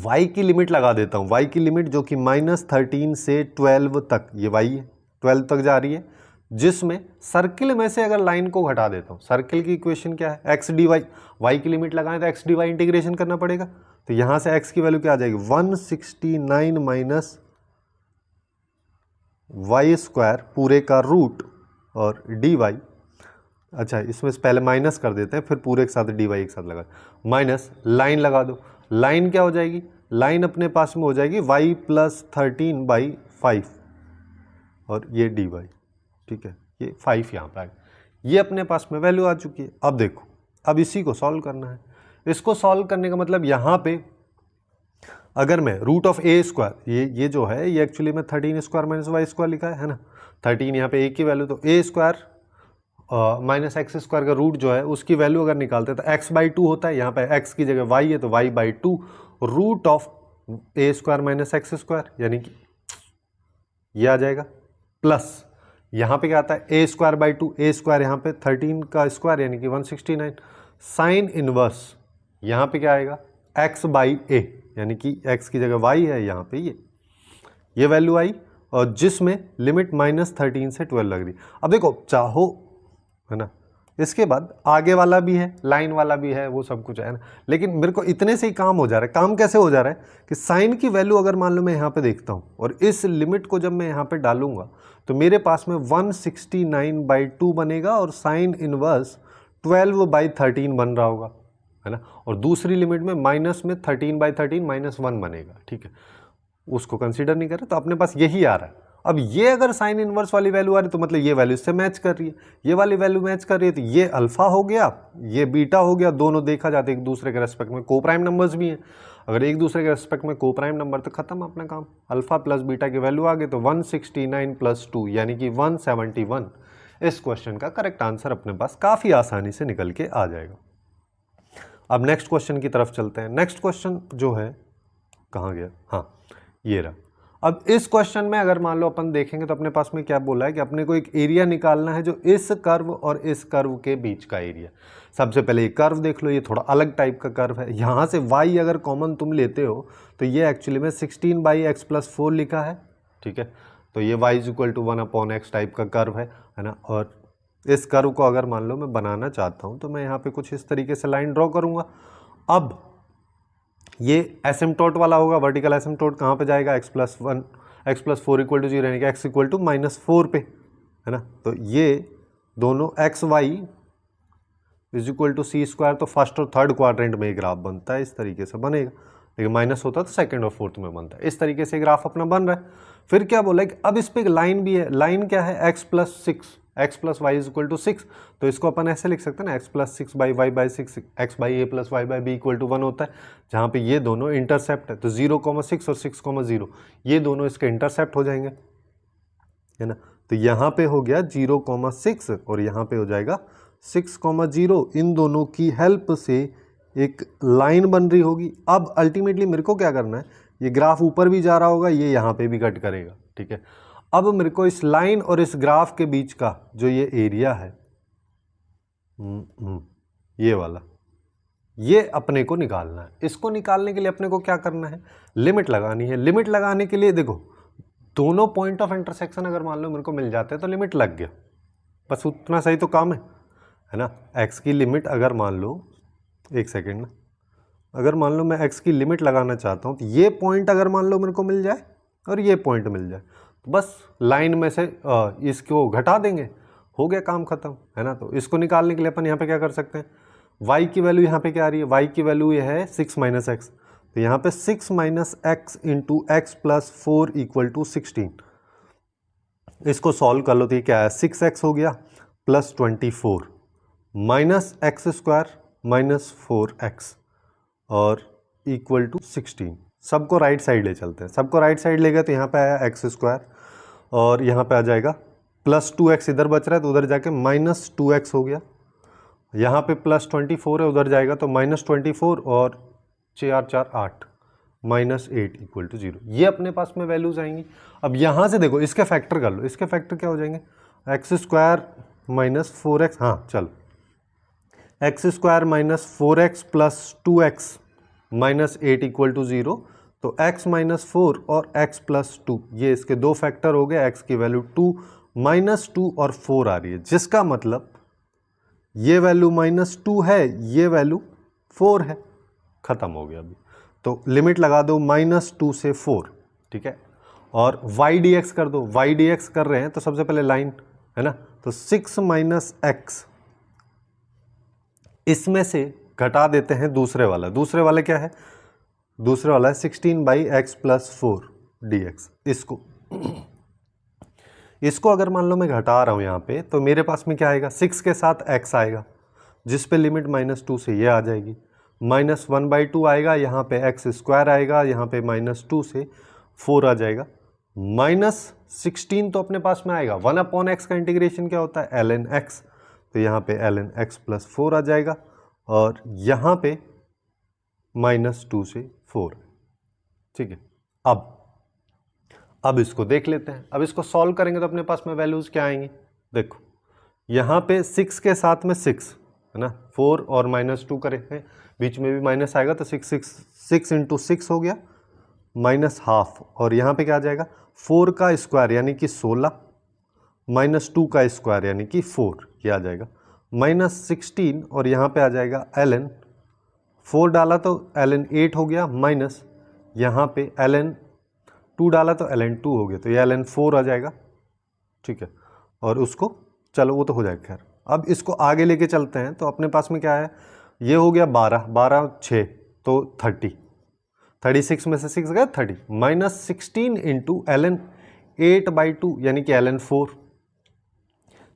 y की लिमिट लगा देता हूं, y की लिमिट जो कि -13 से 12 तक, ये y है 12 तक जा रही है, जिसमें सर्किल में से अगर लाइन को घटा देता हूं, सर्किल की इक्वेशन क्या है, x dy, y की लिमिट लगाएं तो x dy इंटीग्रेशन करना पड़ेगा। तो यहां से x की वैल्यू क्या आ जाएगी, 169 माइनस वाई स्क्वायर पूरे का रूट और dy, अच्छा इसमें से पहले माइनस कर देते हैं फिर पूरे के साथ dy एक साथ लगा, माइनस लाइन लगा दो, लाइन क्या हो जाएगी, लाइन अपने पास में हो जाएगी y प्लस 13/5 और ये dy, ठीक है, ये 5 यहाँ पे आएगा, ये अपने पास में वैल्यू आ चुकी है। अब देखो, अब इसी को सॉल्व करना है। इसको सॉल्व करने का मतलब यहाँ पे अगर मैं रूट ऑफ ए स्क्वायर, ये जो है ये एक्चुअली में 13 स्क्वायर माइनस वाई स्क्वायर लिखा है ना, 13 यहाँ पे ए की वैल्यू, तो ए स्क्वायर माइनस एक्स स्क्वायर का रूट जो है उसकी वैल्यू अगर निकालते हैं तो x/2 होता है, यहाँ पे x की जगह y है तो y/2 root of a square minus x square, यानी कि ये आ जाएगा, प्लस यहाँ पे क्या आता है a²/2, ए स्क्वायर यहाँ पे 13 का स्क्वायर यानी कि 169, साइन इनवर्स यहाँ पे क्या आएगा x/a, यानी कि x की जगह y है, यहाँ पे ये वैल्यू आई, और जिसमें लिमिट -13 से 12 लग रही। अब देखो चाहो है ना, इसके बाद आगे वाला भी है, लाइन वाला भी है, वो सब कुछ है ना, लेकिन मेरे को इतने से ही काम हो जा रहा है। काम कैसे हो जा रहा है कि साइन की वैल्यू अगर मान लो मैं यहाँ पे देखता हूँ और इस लिमिट को जब मैं यहाँ पे डालूंगा तो मेरे पास में 169/2 बनेगा और साइन इनवर्स 12/13 बन रहा होगा, है ना, और दूसरी लिमिट में माइनस में 13/13 -1 बनेगा, ठीक है, उसको कंसीडर नहीं कर रहे, तो अपने पास यही आ रहा है। अब ये अगर साइन इनवर्स वाली वैल्यू आ रही तो मतलब ये वैल्यू इससे मैच कर रही है, ये वाली वैल्यू मैच कर रही है, तो ये अल्फा हो गया, ये बीटा हो गया, दोनों देखा जाते एक दूसरे के रेस्पेक्ट में को प्राइम नंबर्स भी हैं, अगर एक दूसरे के रेस्पेक्ट में को प्राइम नंबर तो खत्म अपना काम, अल्फा प्लस बीटा की वैल्यू आ गई, तो 169 + 2 यानी कि 171 इस क्वेश्चन का करेक्ट आंसर अपने पास काफ़ी आसानी से निकल के आ जाएगा। अब नेक्स्ट क्वेश्चन की तरफ चलते हैं। नेक्स्ट क्वेश्चन जो है कहाँ गया, हाँ ये रहा। अब इस क्वेश्चन में अगर मान लो अपन देखेंगे तो अपने पास में क्या बोला है कि अपने को एक एरिया निकालना है जो इस कर्व और इस कर्व के बीच का एरिया। सबसे पहले ये कर्व देख लो, ये थोड़ा अलग टाइप का कर्व है, यहाँ से y अगर कॉमन तुम लेते हो तो ये एक्चुअली में 16/x + 4 लिखा है, ठीक है, तो ये y = 1/x टाइप का कर्व है ना। और इस कर्व को अगर मान लो मैं बनाना चाहता हूँ तो मैं यहाँ पे कुछ इस तरीके से लाइन ड्रॉ करूँगा। अब ये एसिम्टोट वाला होगा, वर्टिकल एसिम्टोट कहाँ पे जाएगा, x + 4 = 0 यानी कि x = -4 पे, है ना, तो ये दोनों xy = c², तो फर्स्ट और थर्ड क्वाड्रेंट में ग्राफ बनता है, इस तरीके से बनेगा, लेकिन माइनस होता तो सेकंड और फोर्थ में बनता है। इस तरीके से ग्राफ अपना बन रहा है। फिर क्या बोला है कि अब इस पे एक लाइन भी है, लाइन क्या है, x + 6, x + y = 6, तो इसको अपन ऐसे लिख सकते हैं ना, x + 6/y/6, x/a + y/b = 1 होता है, जहाँ पे ये दोनों इंटरसेप्ट है, तो 0,6 और 6,0 ये दोनों इसके इंटरसेप्ट हो जाएंगे, है ना, तो यहाँ पे हो गया 0,6 और यहाँ पे हो जाएगा 6,0, इन दोनों की हेल्प से एक लाइन बन रही होगी। अब अल्टीमेटली मेरे को क्या करना है, ये ग्राफ ऊपर भी जा रहा होगा, ये यहाँ पे भी कट करेगा, ठीक है। अब मेरे को इस लाइन और इस ग्राफ के बीच का जो ये एरिया है, ये वाला, ये अपने को निकालना है। इसको निकालने के लिए अपने को क्या करना है, लिमिट लगानी है। लिमिट लगाने के लिए देखो, दोनों पॉइंट ऑफ इंटरसेक्शन अगर मान लो मेरे को मिल जाते हैं तो लिमिट लग गया, बस उतना सही तो काम है ना। एक्स की लिमिट अगर मान लो, एक सेकेंड ना, अगर मान लो मैं एक्स की लिमिट लगाना चाहता हूँ तो ये पॉइंट अगर मान लो मेरे को मिल जाए और ये पॉइंट मिल जाए, तो बस लाइन में से इसको घटा देंगे, हो गया काम खत्म, है ना। तो इसको निकालने के लिए अपन यहाँ पे क्या कर सकते हैं, y की वैल्यू यहाँ पे क्या आ रही है, y की वैल्यू ये है 6 - x, तो यहाँ पे 6 - x × x + 4 = 16, इसको सॉल्व कर लो तो ये क्या है, 6x हो गया + 24 -x² - 4x और = 16। सबको राइट साइड ले चलते हैं, सबको राइट साइड ले गए तो यहाँ पे आया x² और यहाँ पे आ जाएगा +2x, इधर बच रहा है तो उधर जाके -2x हो गया, यहाँ पे +24 है, उधर जाएगा तो -24 और 4 4 8, माइनस 8 इक्वल टू 0, ये अपने पास में वैल्यूज आएंगी। अब यहाँ से देखो इसके फैक्टर कर लो, इसके फैक्टर क्या हो जाएंगे, एक्स स्क्वायर माइनस 4x, हाँ चलो, x square minus 4x plus 2x minus 8 equal to 0, तो x माइनस 4 और x प्लस 2, ये इसके दो फैक्टर हो गए, x की वैल्यू 2 माइनस 2 और 4 आ रही है, जिसका मतलब ये वैल्यू माइनस 2 है, ये वैल्यू 4 है, खत्म हो गया अभी। तो लिमिट लगा दो -2 से 4, ठीक है, और y dx कर दो, y dx कर रहे हैं तो सबसे पहले लाइन है ना, तो 6 माइनस एक्स, इसमें से घटा देते हैं दूसरे वाला, दूसरे वाला क्या है, दूसरे वाला है 16 बाई एक्स प्लस 4 dx। इसको अगर मान लो मैं घटा रहा हूं यहां पे, तो मेरे पास में क्या आएगा, 6 के साथ x आएगा, जिस पे लिमिट -2 से ये आ जाएगी, -1/2 आएगा, यहाँ पे एक्स स्क्वायर आएगा, यहाँ पे -2 से 4 आ जाएगा, -16 तो अपने पास में आएगा, 1/x का इंटीग्रेशन क्या होता है, ln x, तो यहाँ पे ln x प्लस 4 आ जाएगा, और यहाँ पे -2 से 4, ठीक है। अब इसको देख लेते हैं, अब इसको सॉल्व करेंगे तो अपने पास में वैल्यूज क्या आएंगी, देखो यहाँ पे 6 के साथ में 6 है ना, 4 और -2 करेंगे, बीच में भी माइनस आएगा, तो 6 इंटू 6 हो गया -½ और यहाँ पे क्या आ जाएगा, 4 का स्क्वायर यानी कि 16, -2 का स्क्वायर यानी कि 4, ये आ जाएगा -16, और यहाँ पे आ जाएगा ln 4 डाला तो ln 8 हो गया, माइनस यहाँ पे ln 2 डाला तो ln 2 हो गया, तो ये ln 4 आ जाएगा, ठीक है। और उसको चलो वो तो हो जाएगा, खैर अब इसको आगे लेके चलते हैं, तो अपने पास में क्या है, ये हो गया 12 6 तो 30, 36 में से 6 गया 30, -16 इंटू ln 8/2 यानी कि ln 4,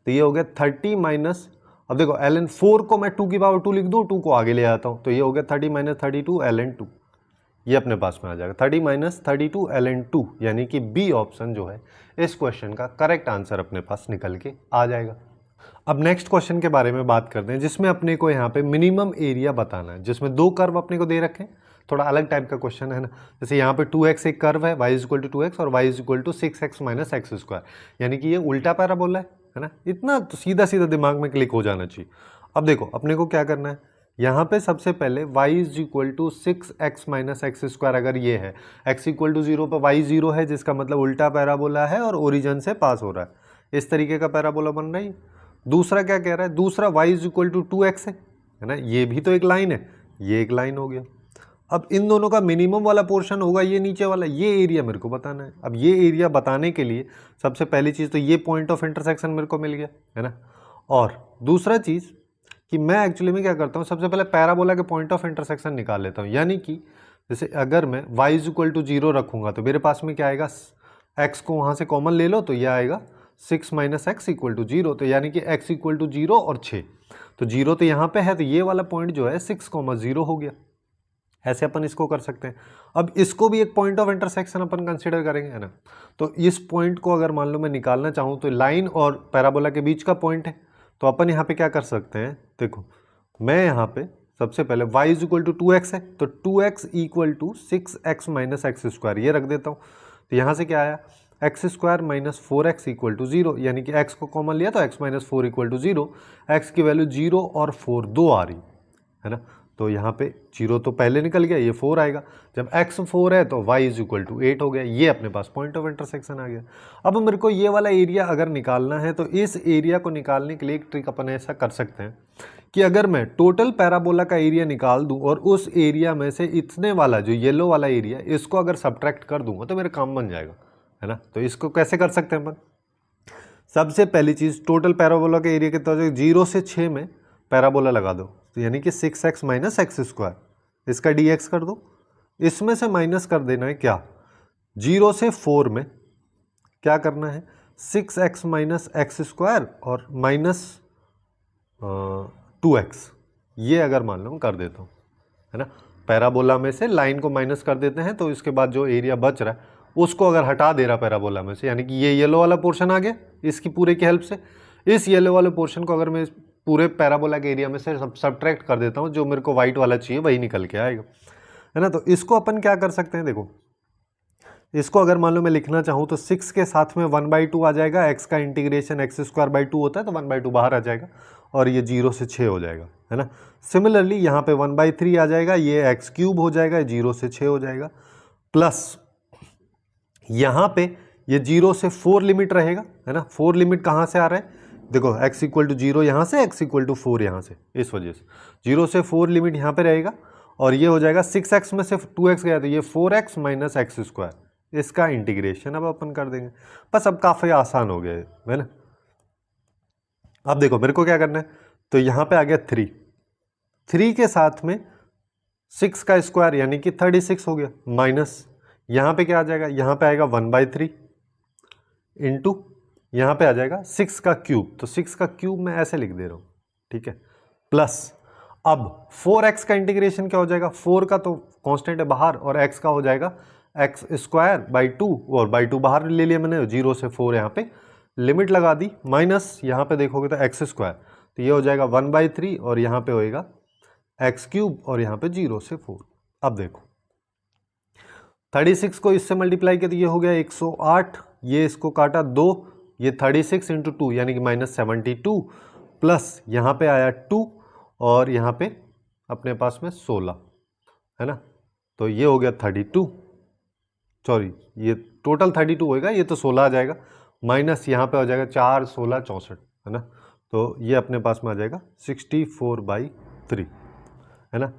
तो ये हो गया 30 माइनस, अब देखो ln 4 को मैं 2 की पावर 2 लिख दूँ, 2 को आगे ले आता हूँ, तो ये हो गया 30 माइनस 32 ln 2, ये अपने पास में आ जाएगा 30 माइनस 32 ln 2, यानी कि बी ऑप्शन जो है इस क्वेश्चन का करेक्ट आंसर अपने पास निकल के आ जाएगा। अब नेक्स्ट क्वेश्चन के बारे में बात करते हैं, जिसमें अपने को यहाँ पे मिनिमम एरिया बताना है, जिसमें दो कर्व अपने को दे रखे हैं, थोड़ा अलग टाइप का क्वेश्चन है ना। जैसे यहाँ पे 2x एक कर्व है, y इक्वल टू 2x और y equal to 6x minus x square, यानी कि ये उल्टा पैराबोला है ना, इतना तो सीधा सीधा दिमाग में क्लिक हो जाना चाहिए। अब देखो अपने को क्या करना है, यहाँ पे सबसे पहले y equal to 6x minus x square, अगर ये है x इक्वल टू 0 पर y 0 है, जिसका मतलब उल्टा पैराबोला है और ओरिजिन से पास हो रहा है, इस तरीके का पैराबोला बन रहा है। दूसरा क्या कह रहा है, दूसरा y इक्वल टू 2x है ना, ये भी तो एक लाइन है, ये एक लाइन हो गया। अब इन दोनों का मिनिमम वाला पोर्शन होगा ये नीचे वाला, ये एरिया मेरे को बताना है। अब ये एरिया बताने के लिए सबसे पहली चीज़ तो ये पॉइंट ऑफ इंटरसेक्शन मेरे को मिल गया है ना, और दूसरा चीज़ कि मैं एक्चुअली में क्या करता हूँ, सबसे पहले पैराबोला के पॉइंट ऑफ इंटरसेक्शन निकाल लेता हूँ, यानी कि जैसे अगर मैं y इक्वल टू 0 रखूँगा तो मेरे पास में क्या आएगा, x को वहाँ से कॉमन ले लो तो यह आएगा 6 माइनस एक्स इक्वल टू 0, तो यानी कि x इक्वल टू 0 और 6, तो 0 तो यहाँ पे है, तो ये वाला पॉइंट जो है 6,0 हो गया, ऐसे अपन इसको कर सकते हैं। अब इसको भी एक point of intersection upon consider करेंगे है ना, तो इस पॉइंट को अगर मान लो मैं निकालना चाहूँ तो लाइन और पैराबोला के बीच का पॉइंट है, तो अपन यहाँ पे क्या कर सकते हैं, देखो मैं यहाँ पे सबसे पहले y इक्वल टू 2x है, तो 2x equal to 6x minus x square ये रख देता हूँ, तो यहाँ से क्या आया, x square minus 4x equal to 0, यानी कि x को कॉमन लिया तो x minus 4 equal to 0, x की वैल्यू 0 और 4 दो आ रही है ना, तो यहाँ पे 0 तो पहले निकल गया, ये 4 आएगा, जब x 4 है तो y इक्वल टू 8 हो गया, ये अपने पास पॉइंट ऑफ इंटरसेक्शन आ गया। अब मेरे को ये वाला एरिया अगर निकालना है, तो इस एरिया को निकालने के लिए एक ट्रिक अपन ऐसा कर सकते हैं कि अगर मैं टोटल पैराबोला का एरिया निकाल दूं और उस एरिया में से इतने वाला जो येलो वाला एरिया इसको अगर सब्ट्रैक्ट कर दूंगा तो मेरा काम बन जाएगा है ना। तो इसको कैसे कर सकते हैं अपन, सबसे पहली चीज़ टोटल पैराबोला के एरिया कितना हो जाएगा, 0 से 6 में पैराबोला लगा दो, तो यानी कि 6x माइनस एक्स स्क्वायर, इसका dx कर दो, इसमें से माइनस कर देना है क्या, 0 से 4 में क्या करना है, 6x माइनस एक्स स्क्वायर और माइनस 2x, ये अगर मान लो कर देता हूँ है ना, पैराबोला में से लाइन को माइनस कर देते हैं, तो इसके बाद जो एरिया बच रहा है उसको अगर हटा दे रहा पैराबोला में से, यानी कि ये येलो वाला पोर्शन आ गया इसकी पूरे की हेल्प से, इस येलो वाले पोर्शन को अगर मैं पूरे पैराबोला के एरिया में से सब्ट्रैक्ट कर देता हूँ, जो मेरे को व्हाइट वाला चाहिए वही निकल के आएगा। है ना। तो इसको अपन क्या कर सकते हैं, देखो इसको अगर मान लो मैं लिखना चाहूँ तो 6 के साथ में 1/2 आ जाएगा, x का इंटीग्रेशन x² 2 होता है तो 1/2 बाहर आ जाएगा और ये 0 से 6 हो जाएगा, है ना। सिमिलरली यहाँ पे 1/3 आ जाएगा, ये x³ हो जाएगा, 0 से 6 हो जाएगा, प्लस यहाँ पे ये 0 से 4 लिमिट रहेगा, है ना। 4 लिमिट कहाँ से आ रहा है, देखो x = 0 यहाँ से, x = 4 यहाँ से, इस वजह से 0 से 4 लिमिट यहाँ पे रहेगा और ये हो जाएगा 6x में से 2x गया तो ये 4x - x², इसका इंटीग्रेशन अब अपन कर देंगे। बस अब काफ़ी आसान हो गया है ना। अब देखो मेरे को क्या करना है, तो यहाँ पे आ गया 3 के साथ में 6 का स्क्वायर यानी कि 36 हो गया, माइनस यहाँ पे क्या आ जाएगा, यहाँ पे आएगा 1/3 इंटू यहाँ पे आ जाएगा 6 का क्यूब, तो 6 का क्यूब मैं ऐसे लिख दे रहा हूँ, ठीक है, प्लस अब 4x का इंटीग्रेशन क्या हो जाएगा, 4 का तो कांस्टेंट है बाहर और x का हो जाएगा x² 2 और 2 बाहर ले लिया मैंने, 0 से 4 यहाँ पे लिमिट लगा दी, माइनस यहाँ पे देखोगे तो x², तो ये हो जाएगा 1/3 और यहाँ पे होएगा x³ और यहाँ पे 0 से 4। अब देखो 36 को इससे मल्टीप्लाई किया तो ये हो गया 108, ये इसको काटा 2, ये 36 × 2 यानी कि -72 प्लस यहाँ पे आया 2 और यहाँ पे अपने पास में 16, है ना। तो ये हो गया 32, सॉरी ये टोटल 32 होएगा, ये तो 16 आ जाएगा, माइनस यहाँ पे हो जाएगा 4 16 64, है ना। तो ये अपने पास में आ जाएगा 64/3, है ना।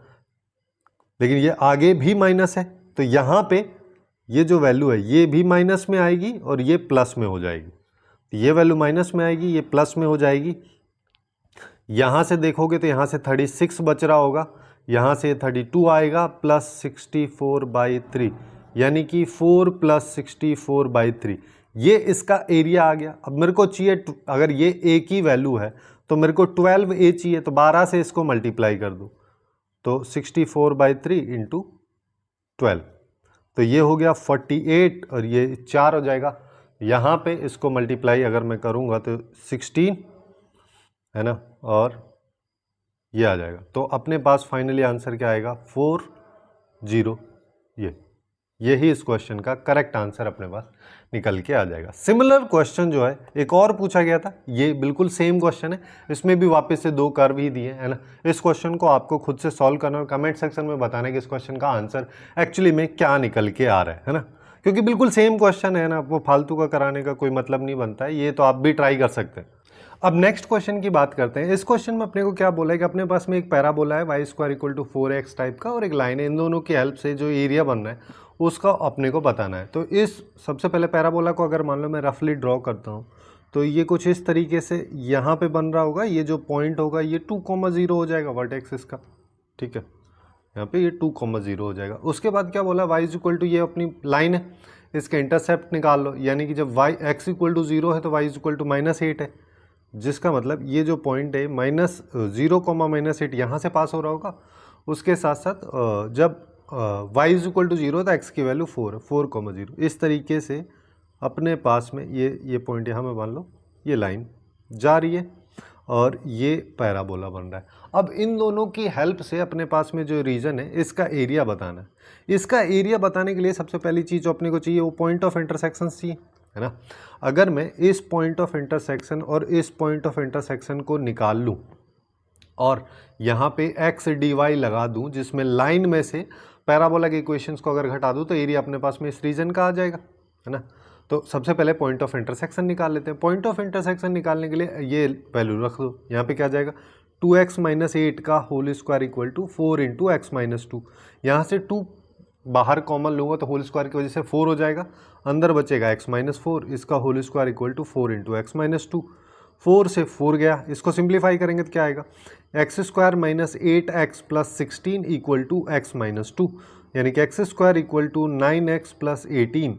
लेकिन ये आगे भी माइनस है तो यहाँ पे ये जो वैल्यू है ये भी माइनस में आएगी और ये प्लस में हो जाएगी, तो ये वैल्यू माइनस में आएगी, ये प्लस में हो जाएगी। यहाँ से देखोगे तो यहाँ से 36 बच रहा होगा, यहाँ से 32 आएगा प्लस 64/3 यानी कि 4 + 64/3, ये इसका एरिया आ गया। अब मेरे को चाहिए, अगर ये a की वैल्यू है तो मेरे को 12a चाहिए, तो 12 से इसको मल्टीप्लाई कर दो, तो 64/3 × 12, तो ये हो गया 48 और ये 4 हो जाएगा। यहाँ पे इसको मल्टीप्लाई अगर मैं करूँगा तो 16, है ना, और ये आ जाएगा। तो अपने पास फाइनली आंसर क्या आएगा, 40, यही इस क्वेश्चन का करेक्ट आंसर अपने पास निकल के आ जाएगा। सिमिलर क्वेश्चन जो है एक और पूछा गया था, ये बिल्कुल सेम क्वेश्चन है, इसमें भी वापस से 2 कर्व ही दिए, है ना। इस क्वेश्चन को आपको खुद से सॉल्व करना और कमेंट सेक्शन में बताना कि इस क्वेश्चन का आंसर एक्चुअली में क्या निकल के आ रहा है ना, क्योंकि बिल्कुल सेम क्वेश्चन है ना, वो फालतू का कराने का कोई मतलब नहीं बनता है, ये तो आप भी ट्राई कर सकते हैं। अब नेक्स्ट क्वेश्चन की बात करते हैं। इस क्वेश्चन में अपने को क्या बोला है कि अपने पास में एक पैराबोला है y² = 4x टाइप का और एक लाइन है, इन दोनों की हेल्प से जो एरिया बन रहा है उसका अपने को बताना है। तो इस सबसे पहले पैराबोला को अगर मान लो मैं रफली ड्रॉ करता हूँ तो ये कुछ इस तरीके से यहाँ पे बन रहा होगा, ये जो पॉइंट होगा ये 2,0 हो जाएगा वर्टेक्स इसका, ठीक है, यहाँ पे ये 2,0 हो जाएगा। उसके बाद क्या बोला, y = ये अपनी लाइन है, इसका इंटरसेप्ट निकाल लो, यानी कि जब x = 0 है तो y = -8 है, जिसका मतलब ये जो पॉइंट है -0, -8 यहाँ से पास हो रहा होगा। उसके साथ साथ जब y = 0 तो x की वैल्यू 4 है, 4,0, इस तरीके से अपने पास में ये पॉइंट यहाँ में मान लो ये लाइन जा रही है और ये पैराबोला बन रहा है। अब इन दोनों की हेल्प से अपने पास में जो रीजन है इसका एरिया बताना है। इसका एरिया बताने के लिए सबसे पहली चीज़ जो अपने को चाहिए वो पॉइंट ऑफ इंटरसेक्शन चाहिए, है ना। अगर मैं इस पॉइंट ऑफ इंटरसेक्शन और इस पॉइंट ऑफ इंटरसेक्शन को निकाल लूँ और यहाँ पे x dy लगा दूँ, जिसमें लाइन में से पैराबोला के इक्वेशंस को अगर घटा दूँ तो एरिया अपने पास में इस रीजन का आ जाएगा, है ना। तो सबसे पहले पॉइंट ऑफ इंटरसेक्शन निकाल लेते हैं। पॉइंट ऑफ इंटरसेक्शन निकालने के लिए ये वैल्यू रख दो, यहाँ पे क्या आ जाएगा 2x - 8 का होल स्क्वायर = 4 × x - 2, यहाँ से 2 बाहर कॉमन लूँगा तो होल स्क्वायर की वजह से 4 हो जाएगा, अंदर बचेगा x - 4, इसका होल स्क्वायर = 4 × x - 2, 4 से 4 गया, इसको सिंप्लीफाई करेंगे तो क्या आएगा x² - 8x + 16 = x - 2, यानी कि x² = 9x + 18,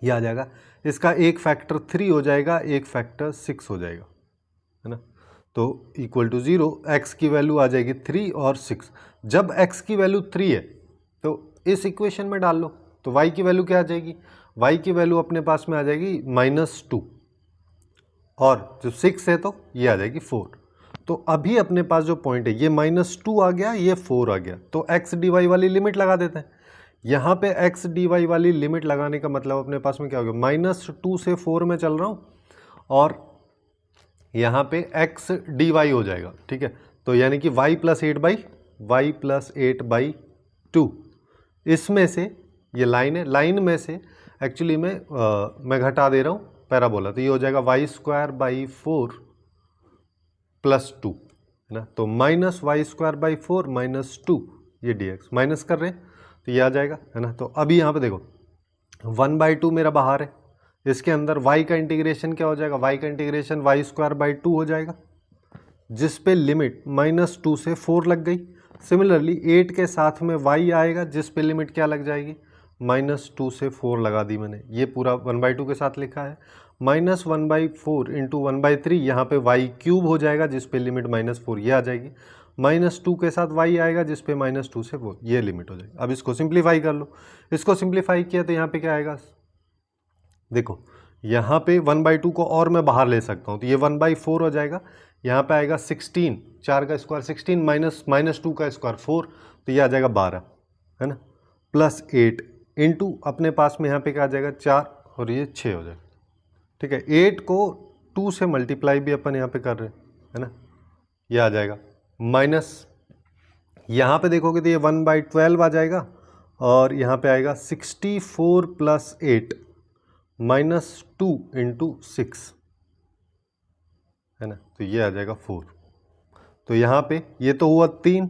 ये आ जाएगा। इसका एक फैक्टर 3 हो जाएगा, एक फैक्टर 6 हो जाएगा, है ना। तो = 0, x की वैल्यू आ जाएगी 3 और 6। जब x की वैल्यू 3 है तो इस इक्वेशन में डाल लो, तो y की वैल्यू क्या आ जाएगी, y की वैल्यू अपने पास में आ जाएगी -2 और जो 6 है तो ये आ जाएगी 4। तो अभी अपने पास जो पॉइंट है ये -2 आ गया, ये 4 आ गया, तो एक्स डी वाई वाली लिमिट लगा देते हैं। यहाँ पे एक्स डी वाई वाली लिमिट लगाने का मतलब अपने पास में क्या हो गया, -2 से 4 में चल रहा हूँ और यहाँ पे एक्स डी वाई हो जाएगा, ठीक है। तो यानी कि y + 8/2 इसमें से ये लाइन है, लाइन में से एक्चुअली मैं घटा दे रहा हूँ पैराबोला, तो ये हो जाएगा y² + 2 है ना। तो -y² - 2 ये dx माइनस कर रहे हैं तो ये आ जाएगा है ना। तो अभी यहाँ पे देखो 1/2 मेरा बाहर है, इसके अंदर y का इंटीग्रेशन क्या हो जाएगा, y का इंटीग्रेशन y² 2 हो जाएगा, जिस पे लिमिट -2 से 4 लग गई। सिमिलरली 8 के साथ में y आएगा जिस पे लिमिट क्या लग जाएगी, -2 से 4 लगा दी मैंने, ये पूरा 1/2 के साथ लिखा है। -1/4 × 1/3 यहाँ पे y³ हो जाएगा जिस पे लिमिट -4 ये आ जाएगी, -2 के साथ y आएगा जिस पे -2 से 4 ये लिमिट हो जाएगी। अब इसको सिंप्लीफाई कर लो, इसको सिंप्लीफाई किया तो यहाँ पे क्या आएगा, देखो यहाँ पे 1/2 को और मैं बाहर ले सकता हूँ तो ये 1/4 हो जाएगा, यहाँ पे आएगा 16, 4 का स्क्वायर 16 -2 का स्क्वायर 4, तो ये आ जाएगा 12 है ना, +8 इंटू अपने पास में यहाँ पे क्या आ जाएगा 4 और ये 6 हो जाएगा, ठीक है। 8 को 2 से मल्टीप्लाई भी अपन यहाँ पे कर रहे हैं है ना, ये आ जाएगा माइनस, यहाँ पे देखोगे तो ये 1/12 आ जाएगा और यहाँ पे आएगा 64 + 8 -2 × 6 है ना, तो ये आ जाएगा 4। तो यहाँ पे ये तो हुआ 3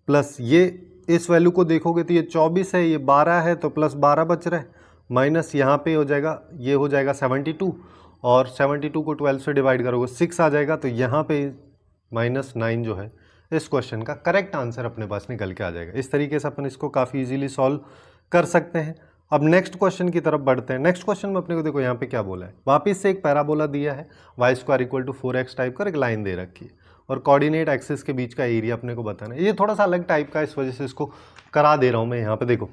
प्लस ये इस वैल्यू को देखोगे तो ये 24 है, ये 12 है तो +12 बच रहा है, माइनस यहाँ पे हो जाएगा, ये हो जाएगा 72 और 72 को 12 से डिवाइड करोगे 6 आ जाएगा, तो यहाँ पे -9 जो है इस क्वेश्चन का करेक्ट आंसर अपने पास निकल के आ जाएगा। इस तरीके से अपन इसको काफ़ी इजीली सॉल्व कर सकते हैं। अब नेक्स्ट क्वेश्चन की तरफ बढ़ते हैं। नेक्स्ट क्वेश्चन में अपने को देखो यहाँ पे क्या बोला है, वापिस से एक पैराबोला दिया है, y² = 4x टाइप का एक लाइन दे रखी है और कोऑर्डिनेट एक्सिस के बीच का एरिया अपने को बताना है। ये थोड़ा सा अलग टाइप का, इस वजह से इसको करा दे रहा हूँ मैं। यहाँ पे देखो,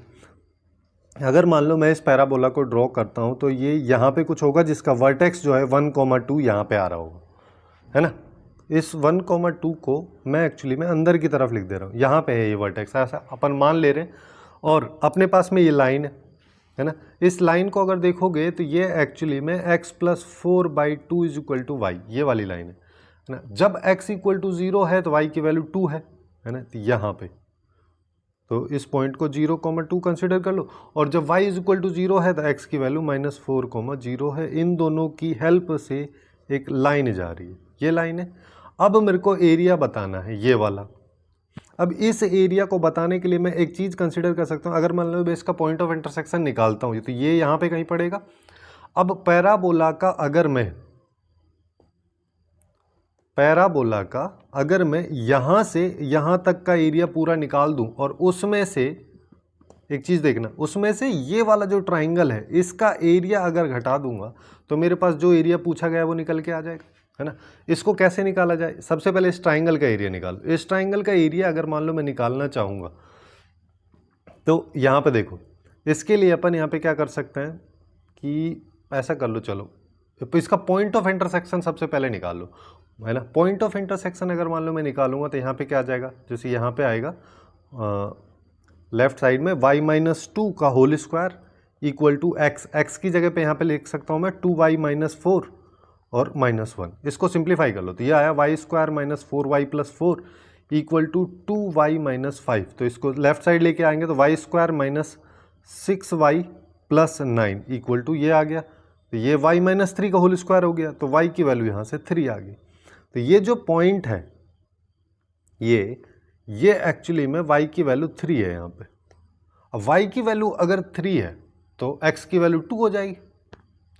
अगर मान लो मैं इस पैराबोला को ड्रॉ करता हूँ तो ये यहाँ पे कुछ होगा जिसका वर्टेक्स जो है 1, 2 यहाँ पे आ रहा होगा है ना। इस 1, 2 को मैं एक्चुअली में अंदर की तरफ लिख दे रहा हूँ, यहाँ पे है ये वर्टेक्स, ऐसा अपन मान ले रहे हैं। और अपने पास में ये लाइन है ना, इस लाइन को अगर देखोगे तो ये एक्चुअली में x + 4/2 = y, ये वाली लाइन है ना। जब x = 0 है तो y की वैल्यू 2 है ना, तो यहाँ पे तो इस पॉइंट को 0, 2 कंसिडर कर लो, और जब y = 0 है तो x की वैल्यू -4, 0 है। इन दोनों की हेल्प से एक लाइन जा रही है, ये लाइन है। अब मेरे को एरिया बताना है ये वाला। अब इस एरिया को बताने के लिए मैं एक चीज़ कंसिडर कर सकता हूँ, अगर मान लो मैं इसका पॉइंट ऑफ इंटरसेक्शन निकालता हूँ तो ये यहाँ पे कहीं पड़ेगा। अब पैराबोला का अगर मैं यहाँ से यहाँ तक का एरिया पूरा निकाल दूँ और उसमें से एक चीज़ देखना, उसमें से ये वाला जो ट्राइंगल है इसका एरिया अगर घटा दूंगा तो मेरे पास जो एरिया पूछा गया है वो निकल के आ जाएगा है ना। इसको कैसे निकाला जाए, सबसे पहले इस ट्राइंगल का एरिया निकालो। इस ट्राइंगल का एरिया अगर मान लो मैं निकालना चाहूँगा तो यहाँ पे देखो, इसके लिए अपन यहाँ पे क्या कर सकते हैं कि ऐसा कर लो, चलो तो इसका पॉइंट ऑफ इंटरसेक्शन सबसे पहले निकाल लो है ना। पॉइंट ऑफ इंटरसेक्शन अगर मान लो मैं निकालूंगा तो यहाँ पे क्या आ जाएगा, जैसे यहाँ पे आएगा लेफ्ट साइड में y-2 का होल स्क्वायर = x की जगह पे यहाँ पे लिख सकता हूँ मैं 2y - 4 और -1। इसको सिंप्लीफाई कर लो तो ये आया y² - 4y + 4 = 2y - 5। तो इसको लेफ्ट साइड लेके आएंगे तो y² - 6y + 9 = ये आ गया, तो ये y - 3 का होल स्क्वायर हो गया, तो y की वैल्यू यहाँ से 3 आ गई। तो ये जो पॉइंट है ये एक्चुअली में y की वैल्यू 3 है यहाँ पे। अब y की वैल्यू अगर 3 है तो x की वैल्यू 2 हो जाएगी,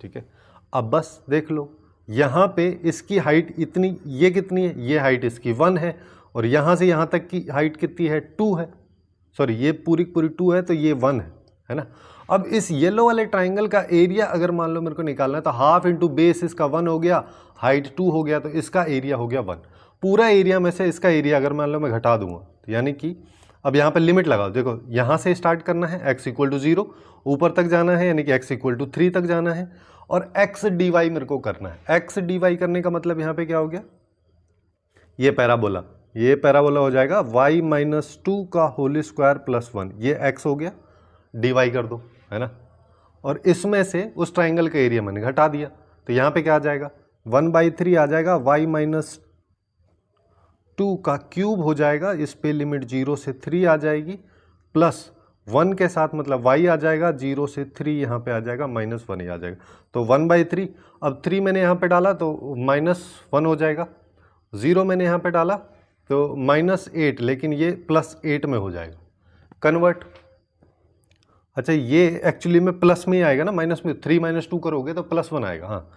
ठीक है। अब बस देख लो, यहाँ पे इसकी हाइट इतनी, ये कितनी है, ये हाइट इसकी 1 है और यहाँ से यहाँ तक की हाइट कितनी है 2 है, सॉरी ये पूरी 2 है तो ये 1 है ना। अब इस येलो वाले ट्राइंगल का एरिया अगर मान लो मेरे को निकालना है तो हाफ इंटू बेस इसका 1 हो गया, हाइट 2 हो गया, तो इसका एरिया हो गया 1। पूरा एरिया में से इसका एरिया अगर मान लो मैं घटा दूंगा तो यानी कि अब यहाँ पे लिमिट लगाओ, देखो यहाँ से स्टार्ट करना है x = 0, ऊपर तक जाना है यानी कि x = 3 तक जाना है और x dy मेरे को करना है। x dy करने का मतलब यहाँ पे क्या हो गया, ये पैराबोला हो जाएगा y-2 का होल स्क्वायर प्लस 1, ये x हो गया, डिवाइड कर दो, है ना। और इसमें से उस ट्राइंगल का एरिया मैंने घटा दिया, तो यहाँ पे क्या आ जाएगा 1/3 आ जाएगा, y-2 का क्यूब हो जाएगा, इस पे लिमिट 0 से 3 आ जाएगी, प्लस 1 के साथ मतलब y आ जाएगा, 0 से 3 यहाँ पे आ जाएगा, -1 ही आ जाएगा, तो 1/3। अब 3 मैंने यहाँ पे डाला तो -1 हो जाएगा, 0 मैंने यहाँ पे डाला तो -8, लेकिन ये +8 में हो जाएगा कन्वर्ट। अच्छा, ये एक्चुअली में प्लस में ही आएगा ना, माइनस में 3 - 2 करोगे तो +1 आएगा, हाँ।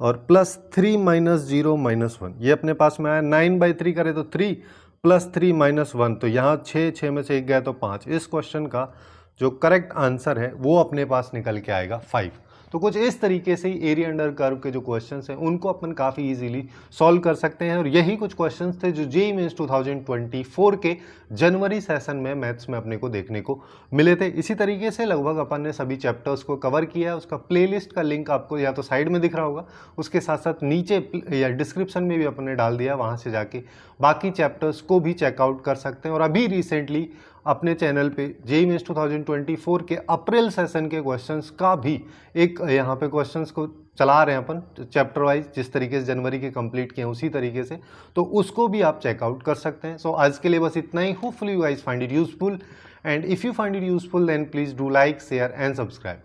और +3 - 0 -1, ये अपने पास में आया। 9/3 करे तो 3 + 3 - 1, तो यहाँ 6 में से 1 गया तो 5। इस क्वेश्चन का जो करेक्ट आंसर है वो अपने पास निकल के आएगा 5। तो कुछ इस तरीके से ही एरिया अंडर कर्व के जो क्वेश्चंस हैं उनको अपन काफ़ी इजीली सॉल्व कर सकते हैं। और यही कुछ क्वेश्चंस थे जो जेईई मेंस 2024 के जनवरी सेशन में मैथ्स में अपने को देखने को मिले थे। इसी तरीके से लगभग अपन ने सभी चैप्टर्स को कवर किया है। उसका प्लेलिस्ट का लिंक आपको या तो साइड में दिख रहा होगा, उसके साथ साथ नीचे या डिस्क्रिप्शन में भी अपन ने डाल दिया, वहाँ से जाके बाकी चैप्टर्स को भी चेकआउट कर सकते हैं। और अभी रिसेंटली अपने चैनल पे जेईई मेंस 2024 के अप्रैल सेशन के क्वेश्चंस का भी एक यहाँ पे क्वेश्चंस को चला रहे हैं अपन चैप्टर वाइज, जिस तरीके से जनवरी के कंप्लीट किए हैं उसी तरीके से, तो उसको भी आप चेकआउट कर सकते हैं। सो आज के लिए बस इतना ही। Hopefully you guys find it useful, and if you find it useful then please do like, share and subscribe.